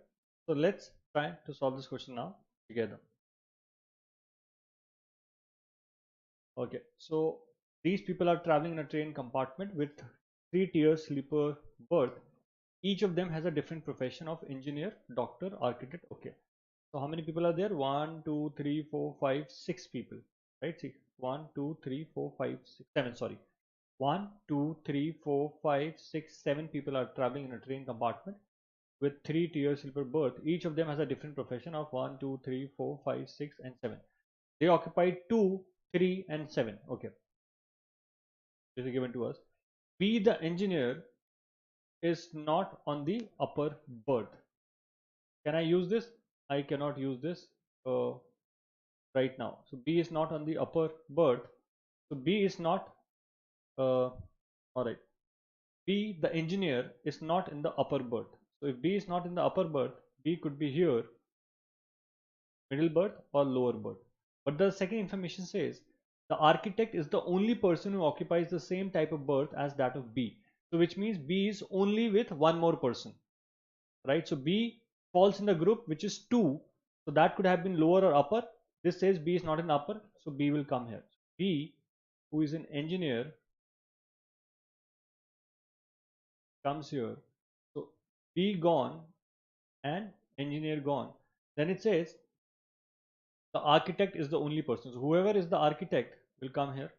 S1: So let's try to solve this question now together. Okay. So these people are traveling in a train compartment with 3-tier sleeper berth. Each of them has a different profession of engineer, doctor, architect. Okay. So how many people are there? 1, 2, 3, 4, 5, 6 people. Right? See, 1, 2, 3, 4, 5, 6, 7. Sorry. 1, 2, 3, 4, 5, 6, 7 people are traveling in a train compartment with 3-tier sleeper berth. Each of them has a different profession of 1, 2, 3, 4, 5, 6, and 7. They occupy 2, 3, and 7. Okay, this is given to us. B, the engineer, is not on the upper berth. Can I use this? I cannot use this right now. So B is not on the upper berth. So B is not. All right. B, the engineer, is not in the upper berth. So if B is not in the upper berth, B could be here, middle berth or lower berth. But the second information says the architect is the only person who occupies the same type of berth as that of B. So which means B is only with one more person, right? So B falls in the group which is 2. So that could have been lower or upper. This says B is not in upper, so B will come here. B, who is an engineer, comes here. So B gone and engineer gone. Then it says the architect is the only person. So whoever is the architect will come here.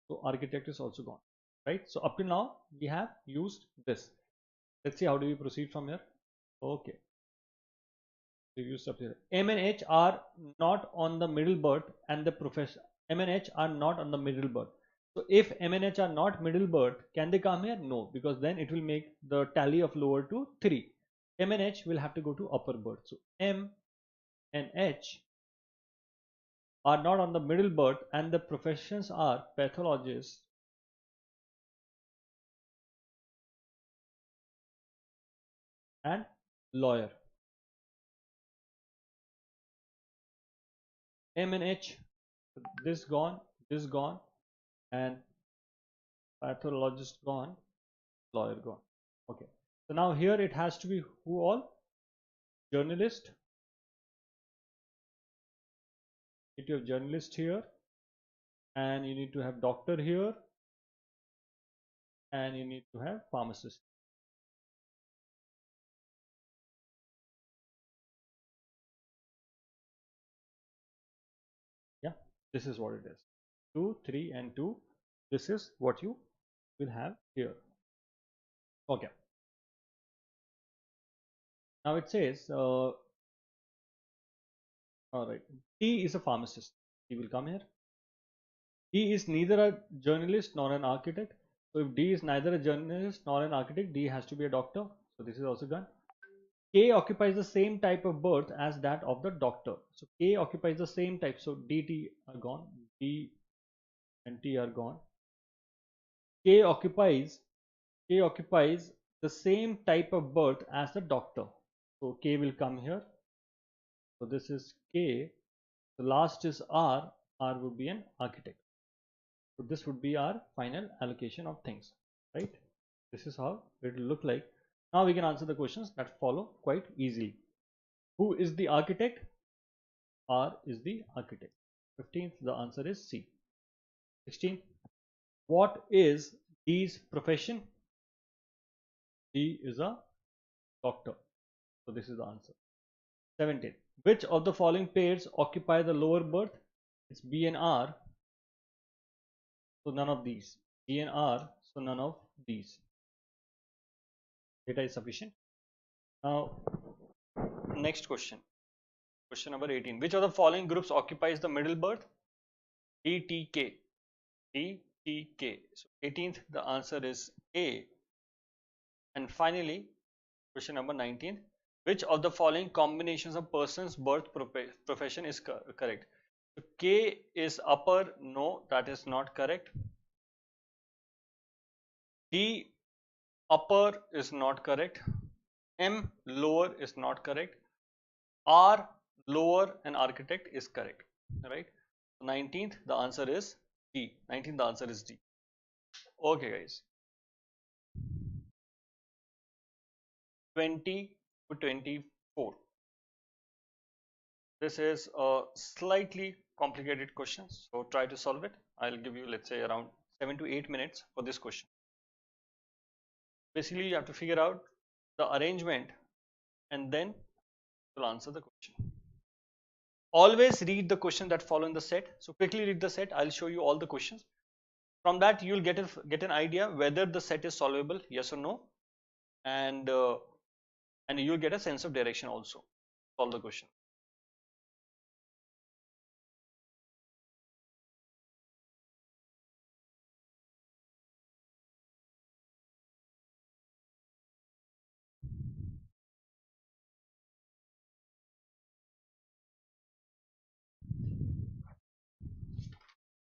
S1: So architect is also gone, right? So up to now we have used this. Let's see how do we proceed from here. Okay, we used up here. M and H are not on the middle berth, and the professor M and H are not on the middle berth. So if M and H are not middle berth, can they come here? No, because then it will make the tally of lower to 3. M and H will have to go to upper berth. So M and H are not on the middle berth, and the professions are pathologist and lawyer. M and H, this gone, and pathologist gone, lawyer gone. Okay. So now here it has to be who all? Journalist. You need to have journalist here, and you need to have doctor here, and you need to have pharmacist. Yeah, this is what it is. 2, 3, and 2. This is what you will have here. Okay. Now it says, all right, D is a pharmacist. He will come here. D is neither a journalist nor an architect. So if D is neither a journalist nor an architect, D has to be a doctor. So this is also gone. K occupies the same type of berth as that of the doctor. So K occupies the same type. So DT are gone. D and T are gone. K occupies K occupies the same type of berth as the doctor. So K will come here. So this is K. The last is R. R would be an architect. So this would be our final allocation of things, right? This is how it will look like. Now we can answer the questions that follow quite easily. Who is the architect? R is the architect. 15th, the answer is C. 16th, what is D's profession? D is a doctor. So this is the answer. 17th, which of the following pairs occupy the lower berth? It's B and R. So none of these. B and R. So none of these. Data is sufficient. Now, next question. Question number 18. Which of the following groups occupies the middle berth? DTK. DTK. So 18th, the answer is A. And finally, question number 19. Which of the following combinations of person's birth profession is correct? So K is upper. No, that is not correct. D upper is not correct. M lower is not correct. R lower and architect is correct. Right? 19th, the answer is D. 19th, the answer is D. Okay, guys. 20 to 24. This is a slightly complicated question, so try to solve it. I'll give you, let's say, around 7 to 8 minutes for this question. Basically, you have to figure out the arrangement and then you'll answer the question. Always read the question that follow in the set. So quickly read the set. I'll show you all the questions. From that, you'll get an idea whether the set is solvable, yes or no, and you'll get a sense of direction also. Solve the question.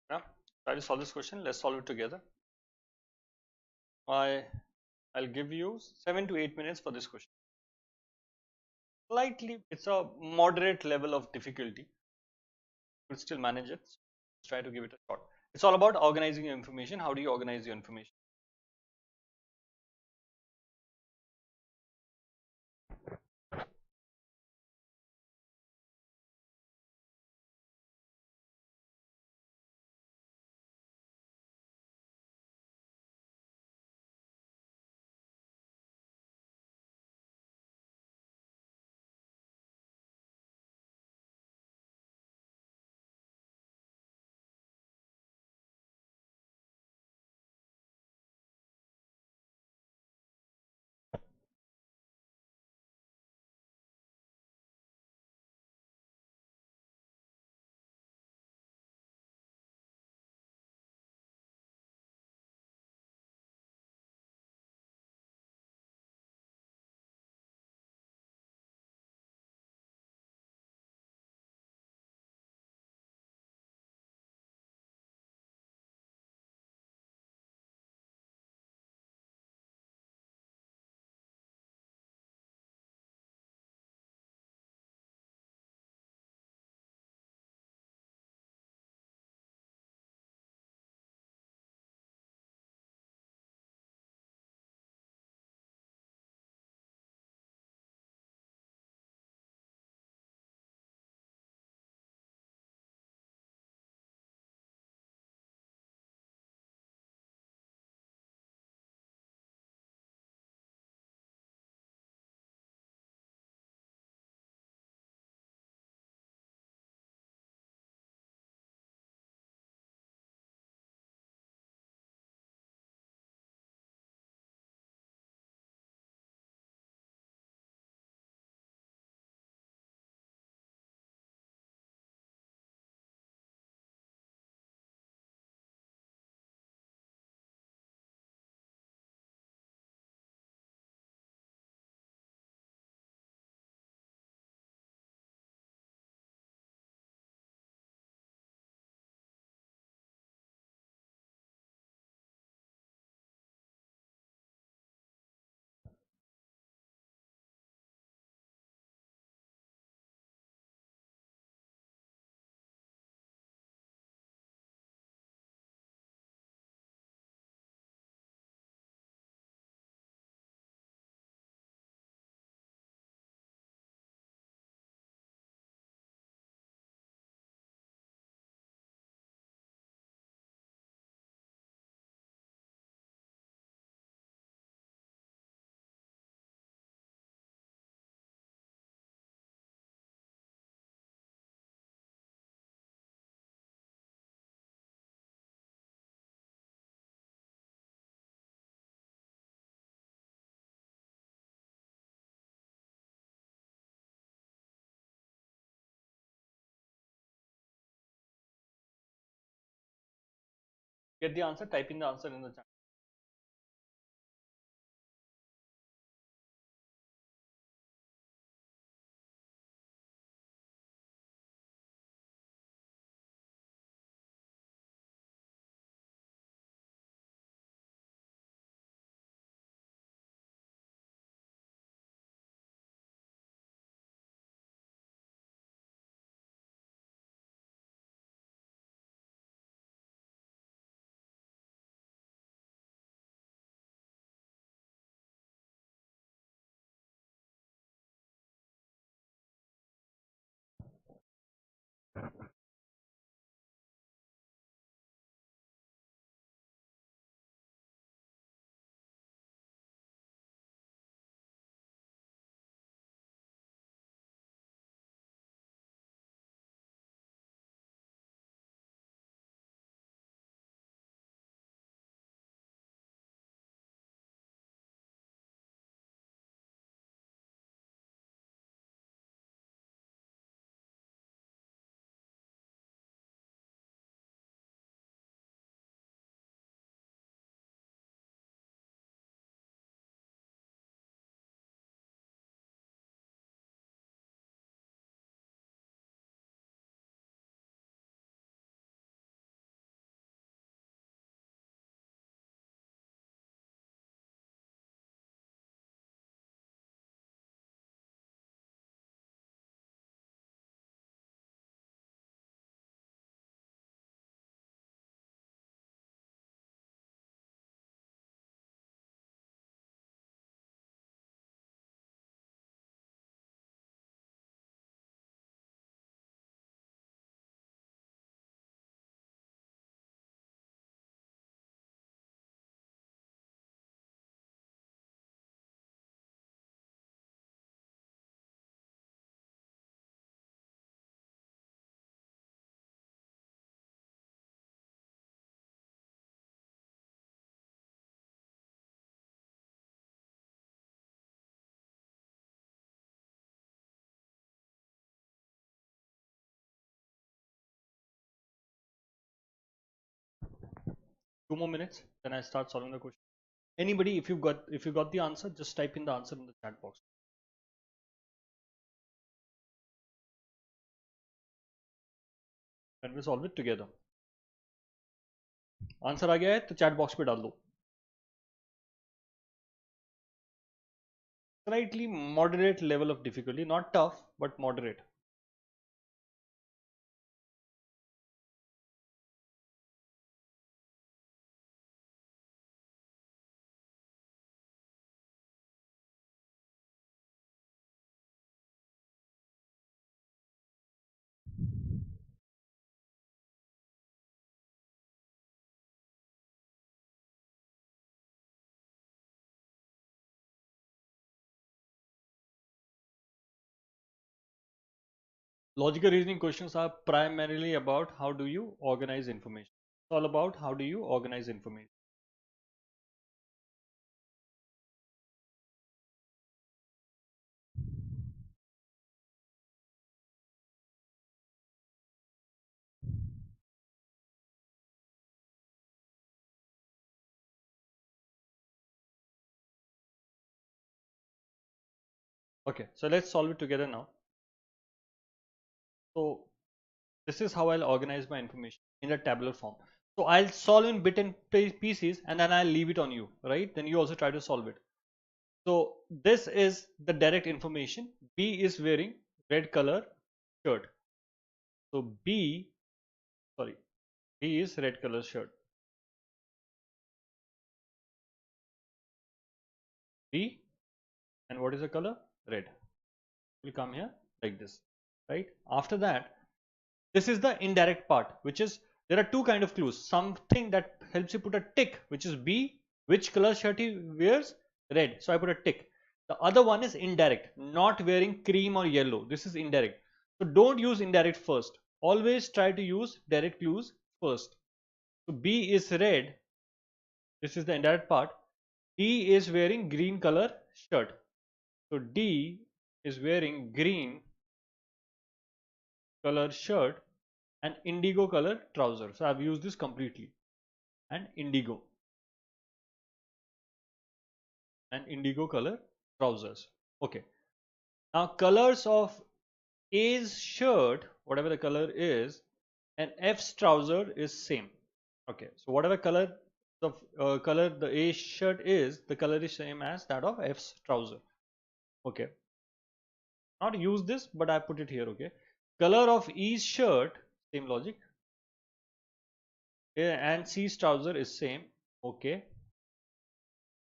S1: Yeah, try to solve this question. Let's solve it together. I'll give you 7 to 8 minutes for this question. Slightly, it's a moderate level of difficulty. You'll still manage it. So try to give it a shot. It's all about organizing your information. How do you organize your information? get the answer, type in the answer in the chat. Two more minutes, then I start solving the question. Anybody, if you got the answer, just type in the answer in the chat box. And we solve it together. Answer आ गया है तो chat box पे डाल दो. Slightly moderate level of difficulty, not tough but moderate. Logical reasoning questions are primarily about how do you organize information. It's all about how do you organize information. Okay, so let's solve it together now. So this is how I'll organize my information in a tabular form. So I'll solve in bit and pieces and then I'll leave it on you, right? Then you also try to solve it. So this is the direct information. B is wearing red color shirt. So B is red color shirt. B, and what is the color? Red. Will come here like this, right? After that, this is the indirect part, which is there are two kind of clues. Something that helps you put a tick, which is B, which color shirt he wears? Red. So I put a tick. The other one is indirect, not wearing cream or yellow. This is indirect. So don't use indirect first. Always try to use direct clues first. So B is red. This is the indirect part. D is wearing green color shirt. So D is wearing green color shirt and indigo color trouser. So I've used this completely. and indigo color trousers. Okay. Now colors of A's shirt, whatever the color is, and F's trouser is same. Okay, so whatever color the A shirt is, the color is same as that of F's trouser. Okay, not use this, but I put it here. Okay, color of E's shirt, same logic. Yeah, and C's trouser is same. Okay,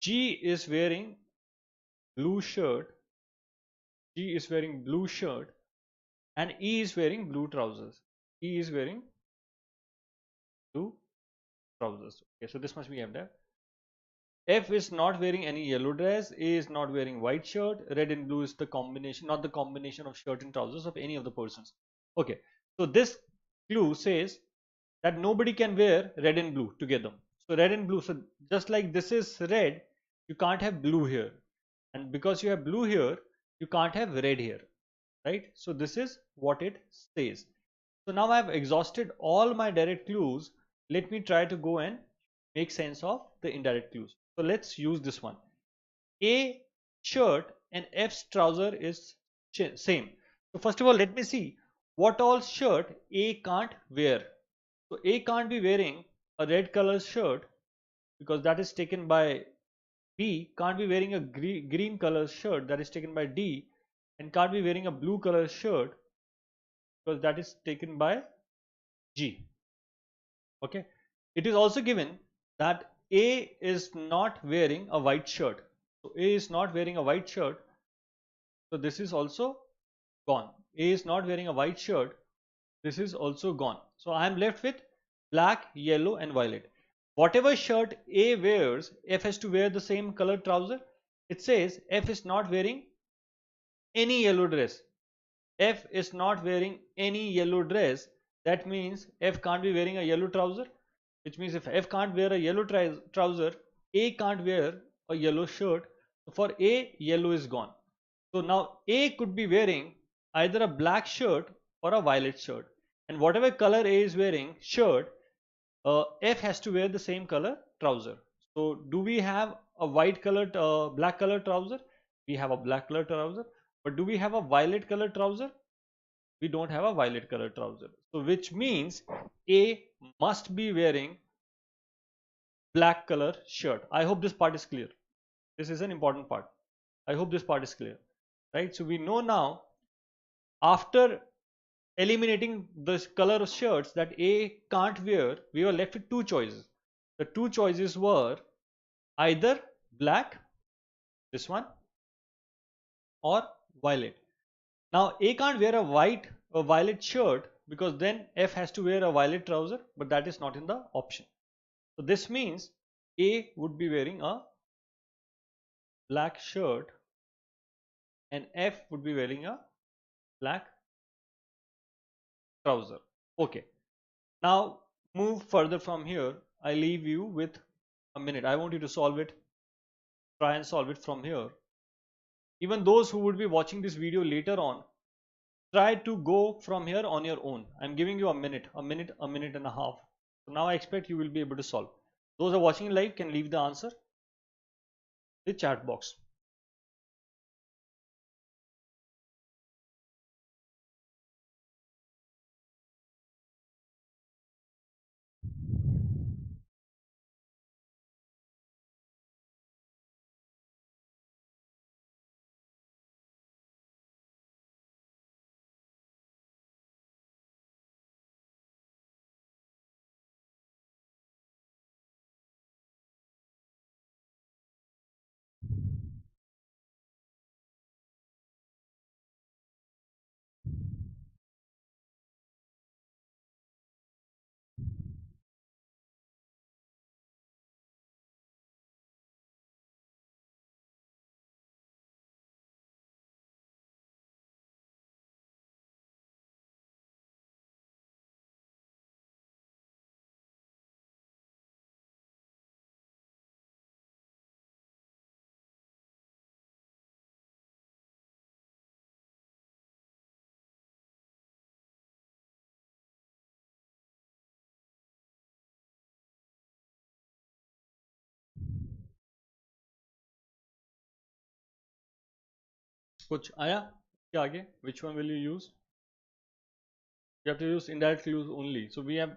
S1: G is wearing blue shirt. G is wearing blue shirt, and E is wearing blue trousers. E is wearing blue trousers. Okay, so this must be F there. F is not wearing any yellow dress. A is not wearing white shirt. Red and blue is the combination, not the combination of shirt and trousers of any of the persons. Okay, so this clue says that nobody can wear red and blue together. So red and blue, so just like this is red, you can't have blue here. And because you have blue here, you can't have red here, right? So this is what it says. So now I have exhausted all my direct clues. Let me try to go and make sense of the indirect clues. So let's use this one. A shirt and F's trouser is same. So first of all, let me see what all shirt A can't wear. So A can't be wearing a red color shirt because that is taken by B, can't be wearing a green color shirt that is taken by D, and can't be wearing a blue color shirt because that is taken by G. Okay. It is also given that A is not wearing a white shirt. So A is not wearing a white shirt. So this is also gone. A is not wearing a white shirt. This is also gone. So I am left with black, yellow and violet. Whatever shirt A wears, F has to wear the same color trouser. It says F is not wearing any yellow dress. F is not wearing any yellow dress. That means F can't be wearing a yellow trouser, which means if F can't wear a yellow trouser, A can't wear a yellow shirt. For A, yellow is gone. So now A could be wearing either a black shirt or a violet shirt. And whatever color A is wearing shirt, F has to wear the same color trouser. So do we have a white colored, black colored trouser? We have a black colored trouser. But do we have a violet colored trouser? We don't have a violet colored trouser. So which means A must be wearing black color shirt. I hope this part is clear. This is an important part. I hope this part is clear. Right? So we know now after eliminating the color of shirts that A can't wear, we were left with two choices. The two choices were either black, this one, or violet. Now A can't wear a violet shirt because then F has to wear a violet trouser, but that is not in the option. So this means A would be wearing a black shirt and F would be wearing a black trouser. Okay. Now move further from here. I leave you with a minute. I want you to solve it. Try and solve it from here. Even those who would be watching this video later on, try to go from here on your own. I'm giving you a minute and a half. So now I expect you will be able to solve. Those who are watching live can leave the answer in the chat box. कुछ आया क्या आगे? Which one will you use? You have to use indirect use only. So we have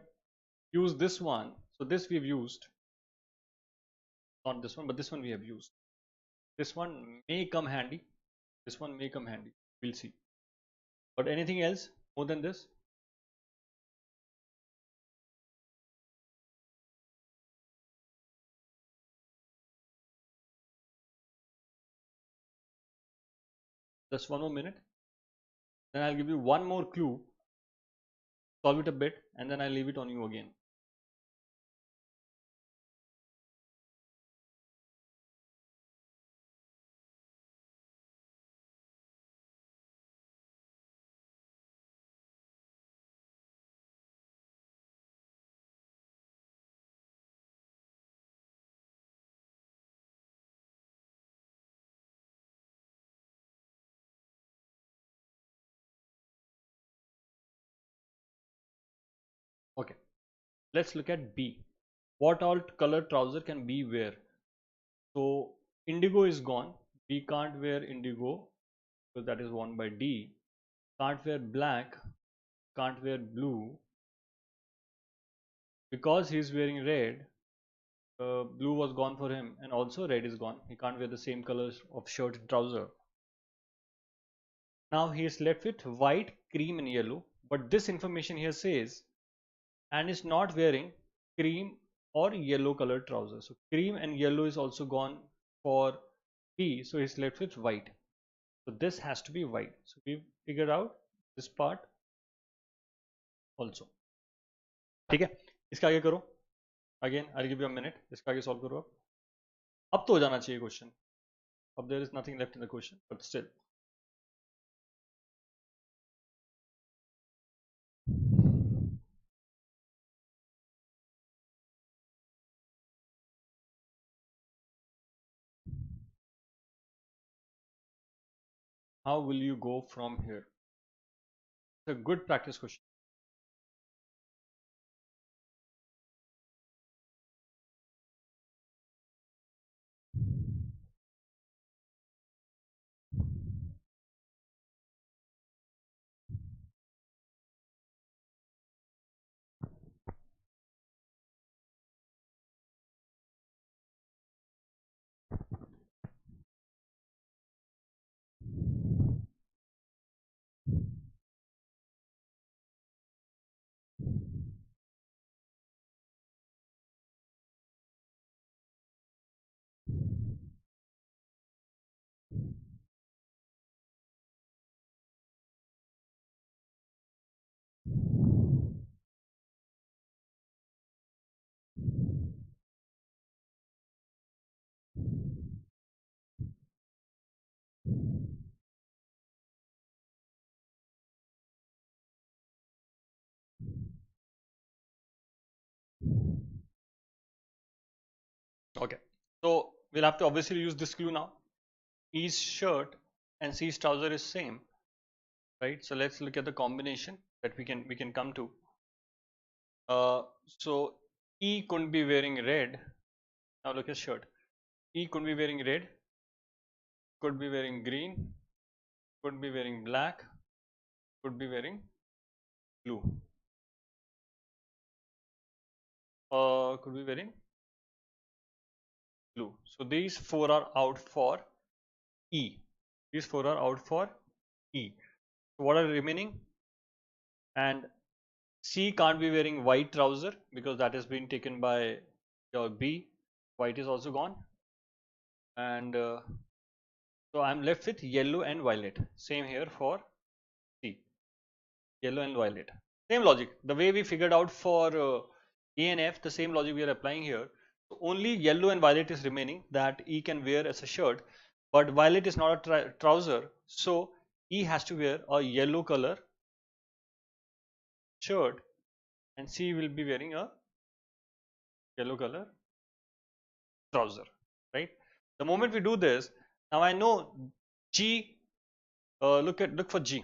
S1: used this one. So this we've used, not this one, but this one we have used. This one may come handy. This one may come handy. We'll see. But anything else more than this? Just one more minute. Then I'll give you one more clue. Solve it a bit, and then I'll leave it on you again. Okay. Let's look at B. What all color trouser can B wear? So indigo is gone. B can't wear indigo because that is worn by D. Can't wear black. Can't wear blue because he's wearing red. Blue was gone for him, and also red is gone. He can't wear the same colors of shirt and trouser. Now he is left with white, cream, and yellow. But this information here says, and is not wearing cream or yellow colored trousers. So cream and yellow is also gone for B. So he's left with white. So this has to be white. So we figured out this part also. ठीक है, इसका आगे करो. Again, I'll give you a minute. इसका आगे solve करो. अब तो हो जाना चाहिए question. अब there is nothing left in the question, but still. How will you go from here? It's a good practice question. Okay, so we'll have to obviously use this clue now. E's shirt and C's trouser is same, right? So let's look at the combination that we can come to. So E couldn't be wearing red. Now look at shirt. E could be wearing red, could be wearing green, could be wearing black, could be wearing blue. Could be wearing blue. So these four are out for E. These four are out for E. So what are remaining? And C can't be wearing white trouser because that has been taken by your B. White is also gone. And so I'm left with yellow and violet. Same here for C. Yellow and violet. Same logic. The way we figured out for A and F, the same logic we are applying here. So only yellow and violet is remaining that E can wear as a shirt, but violet is not a trouser. So E has to wear a yellow color shirt and C will be wearing a yellow color trouser, right? The moment we do this, now I know G, look for G.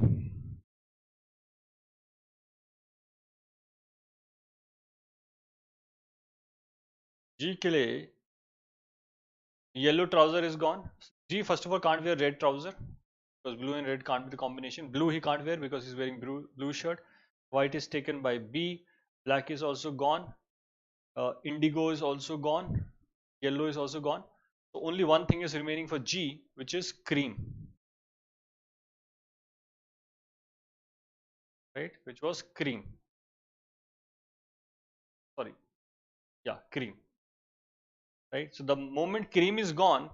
S1: G के लिए yellow trouser is gone. G first of all can't wear red trouser. because blue and red can't be the combination. Blue he can't wear because he's wearing blue shirt. White is taken by B. Black is also gone. Indigo is also gone. Yellow is also gone. So only one thing is remaining for G, which is cream, right? Which was cream. Sorry, yeah, cream, right? So the moment cream is gone,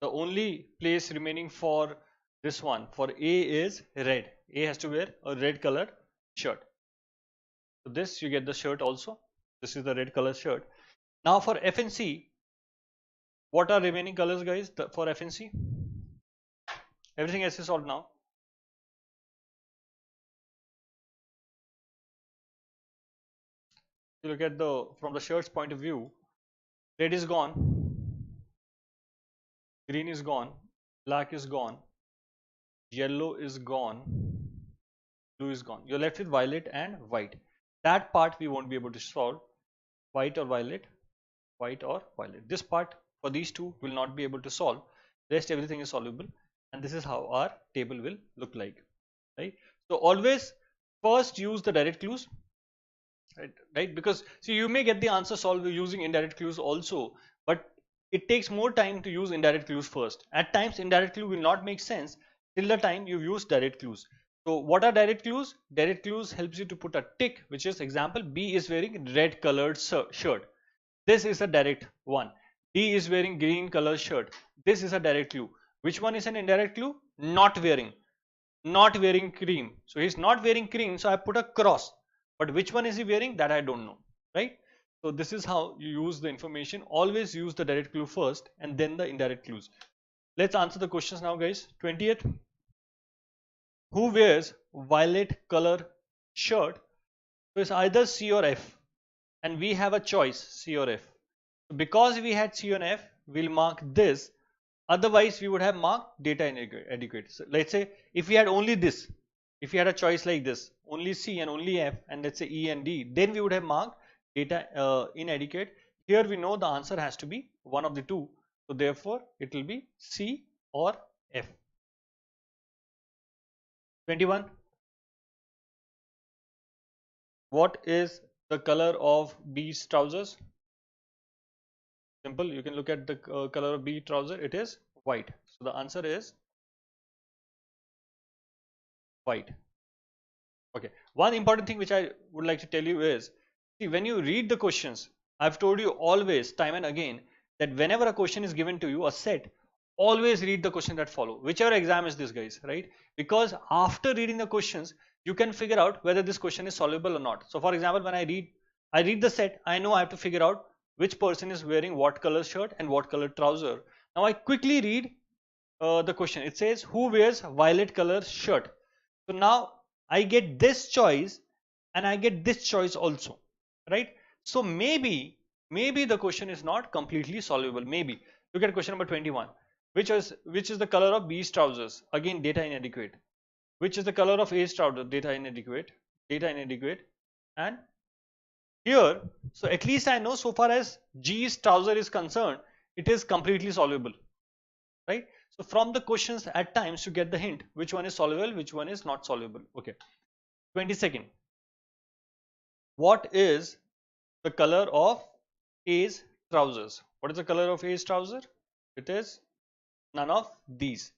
S1: the only place remaining for this one for A is red. A has to wear a red colored shirt. So this you get the shirt also. This is the red color shirt. Now for F and C, what are remaining colors, guys? For F and C, everything else is solved now. You look at the from the shirt's point of view, red is gone, green is gone, black is gone, yellow is gone, blue is gone. You're left with violet and white. That part we won't be able to solve. White or violet, white or violet. This part for these two will not be able to solve. Rest everything is soluble, and this is how our table will look like, right? So always first use the direct clues, right? Because see, you may get the answer solved using indirect clues also, but it takes more time to use indirect clues first. At times indirect clue will not make sense till the time you use direct clues. So what are direct clues? Direct clues helps you to put a tick, which is example B is wearing red colored shirt. This is a direct one. D is wearing green color shirt. This is a direct clue. Which one is an indirect clue? Not wearing. Not wearing cream. So he's not wearing cream, so I put a cross. But which one is he wearing? That I don't know, right? So this is how you use the information. Always use the direct clue first and then the indirect clues. Let's answer the questions now, guys. 20th. Who wears violet color shirt? So it's either C or F. And we have a choice, C or F. Because we had C and F, we'll mark this. Otherwise, we would have marked data inadequate. So let's say if we had only this, if we had a choice like this, only C and only F, and let's say E and D, then we would have marked data inadequate. Here we know the answer has to be one of the two. So therefore, it will be C or F. 21. What is the color of B's trousers? Simple. You can look at the color of B trouser. It is white. So the answer is white. Okay. One important thing which I would like to tell you is, see, when you read the questions, I've told you always, time and again, that whenever a question is given to you, a set, always read the question that follow. Whichever exam is this, guys, right? Because after reading the questions, you can figure out whether this question is solvable or not. So for example, when I read the set, I know I have to figure out which person is wearing what color shirt and what color trouser. Now I quickly read the question. It says, who wears violet color shirt? So now I get this choice and I get this choice also, right? So maybe the question is not completely solvable. Maybe. Look at question number 21. Which is the color of B's trousers? Again, data inadequate. Which is the color of A's trouser? Data inadequate. Data inadequate. And here, so at least I know so far as G's trouser is concerned, it is completely solvable, right? So from the questions at times you get the hint which one is solvable, which one is not solvable. Okay. 22nd. What is the color of A's trousers? What is the color of A's trouser? It is none of these.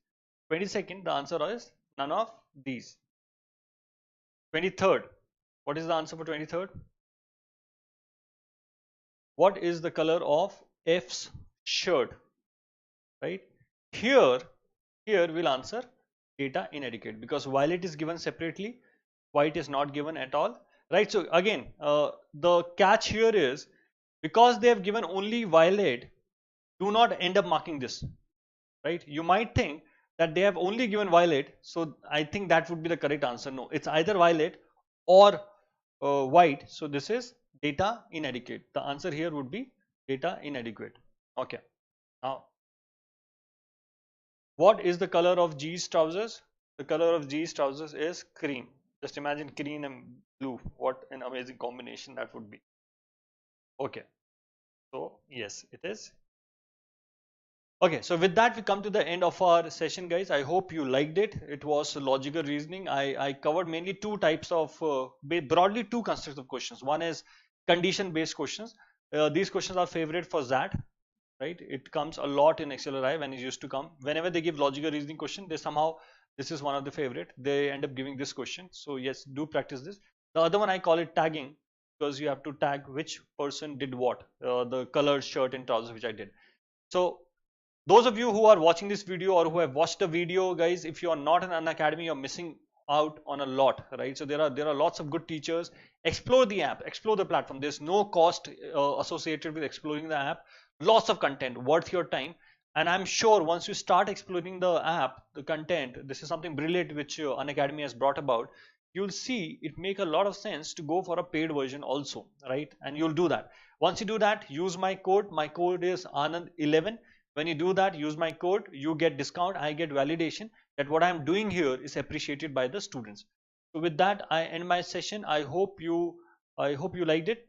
S1: 22nd, the answer is none of these. 23rd. What is the answer for 23rd? What is the color of F's shirt? Right? Here we'll answer data inadequate because violet is given separately, white is not given at all, right? So again, the catch here is because they have given only violet, do not end up marking this, right? You might think that they have only given violet, so I think that would be the correct answer. No, it's either violet or white, so this is data inadequate. The answer here would be data inadequate. Okay. Now, what is the color of G's trousers? The color of G's trousers is cream. Just imagine green and blue. What an amazing combination that would be. Okay. So yes, it is Okay, so with that, we come to the end of our session, guys. I hope you liked it. It was logical reasoning. I covered mainly two types of, broadly two constructive questions. One is condition-based questions. These questions are favorite for ZAT, right? It comes a lot in XLRI when it used to come. Whenever they give logical reasoning question, they somehow, this is one of the favorite. They end up giving this question. So yes, do practice this. The other one I call it tagging, because you have to tag which person did what, the colored shirt and trousers which I did. So those of you who are watching this video or who have watched the video, guys, if you are not in Unacademy, you're missing out on a lot, right? So there are lots of good teachers. Explore the app, explore the platform. There's no cost associated with exploring the app. Lots of content worth your time. And I'm sure once you start exploring the app, the content, this is something brilliant which Unacademy has brought about. You'll see it make a lot of sense to go for a paid version also, right? And you'll do that. Once you do that, use my code. My code is Anand11. When you do that, use my code, you get discount, I get validation that what I'm doing here is appreciated by the students. So with that, I end my session. I hope you liked it.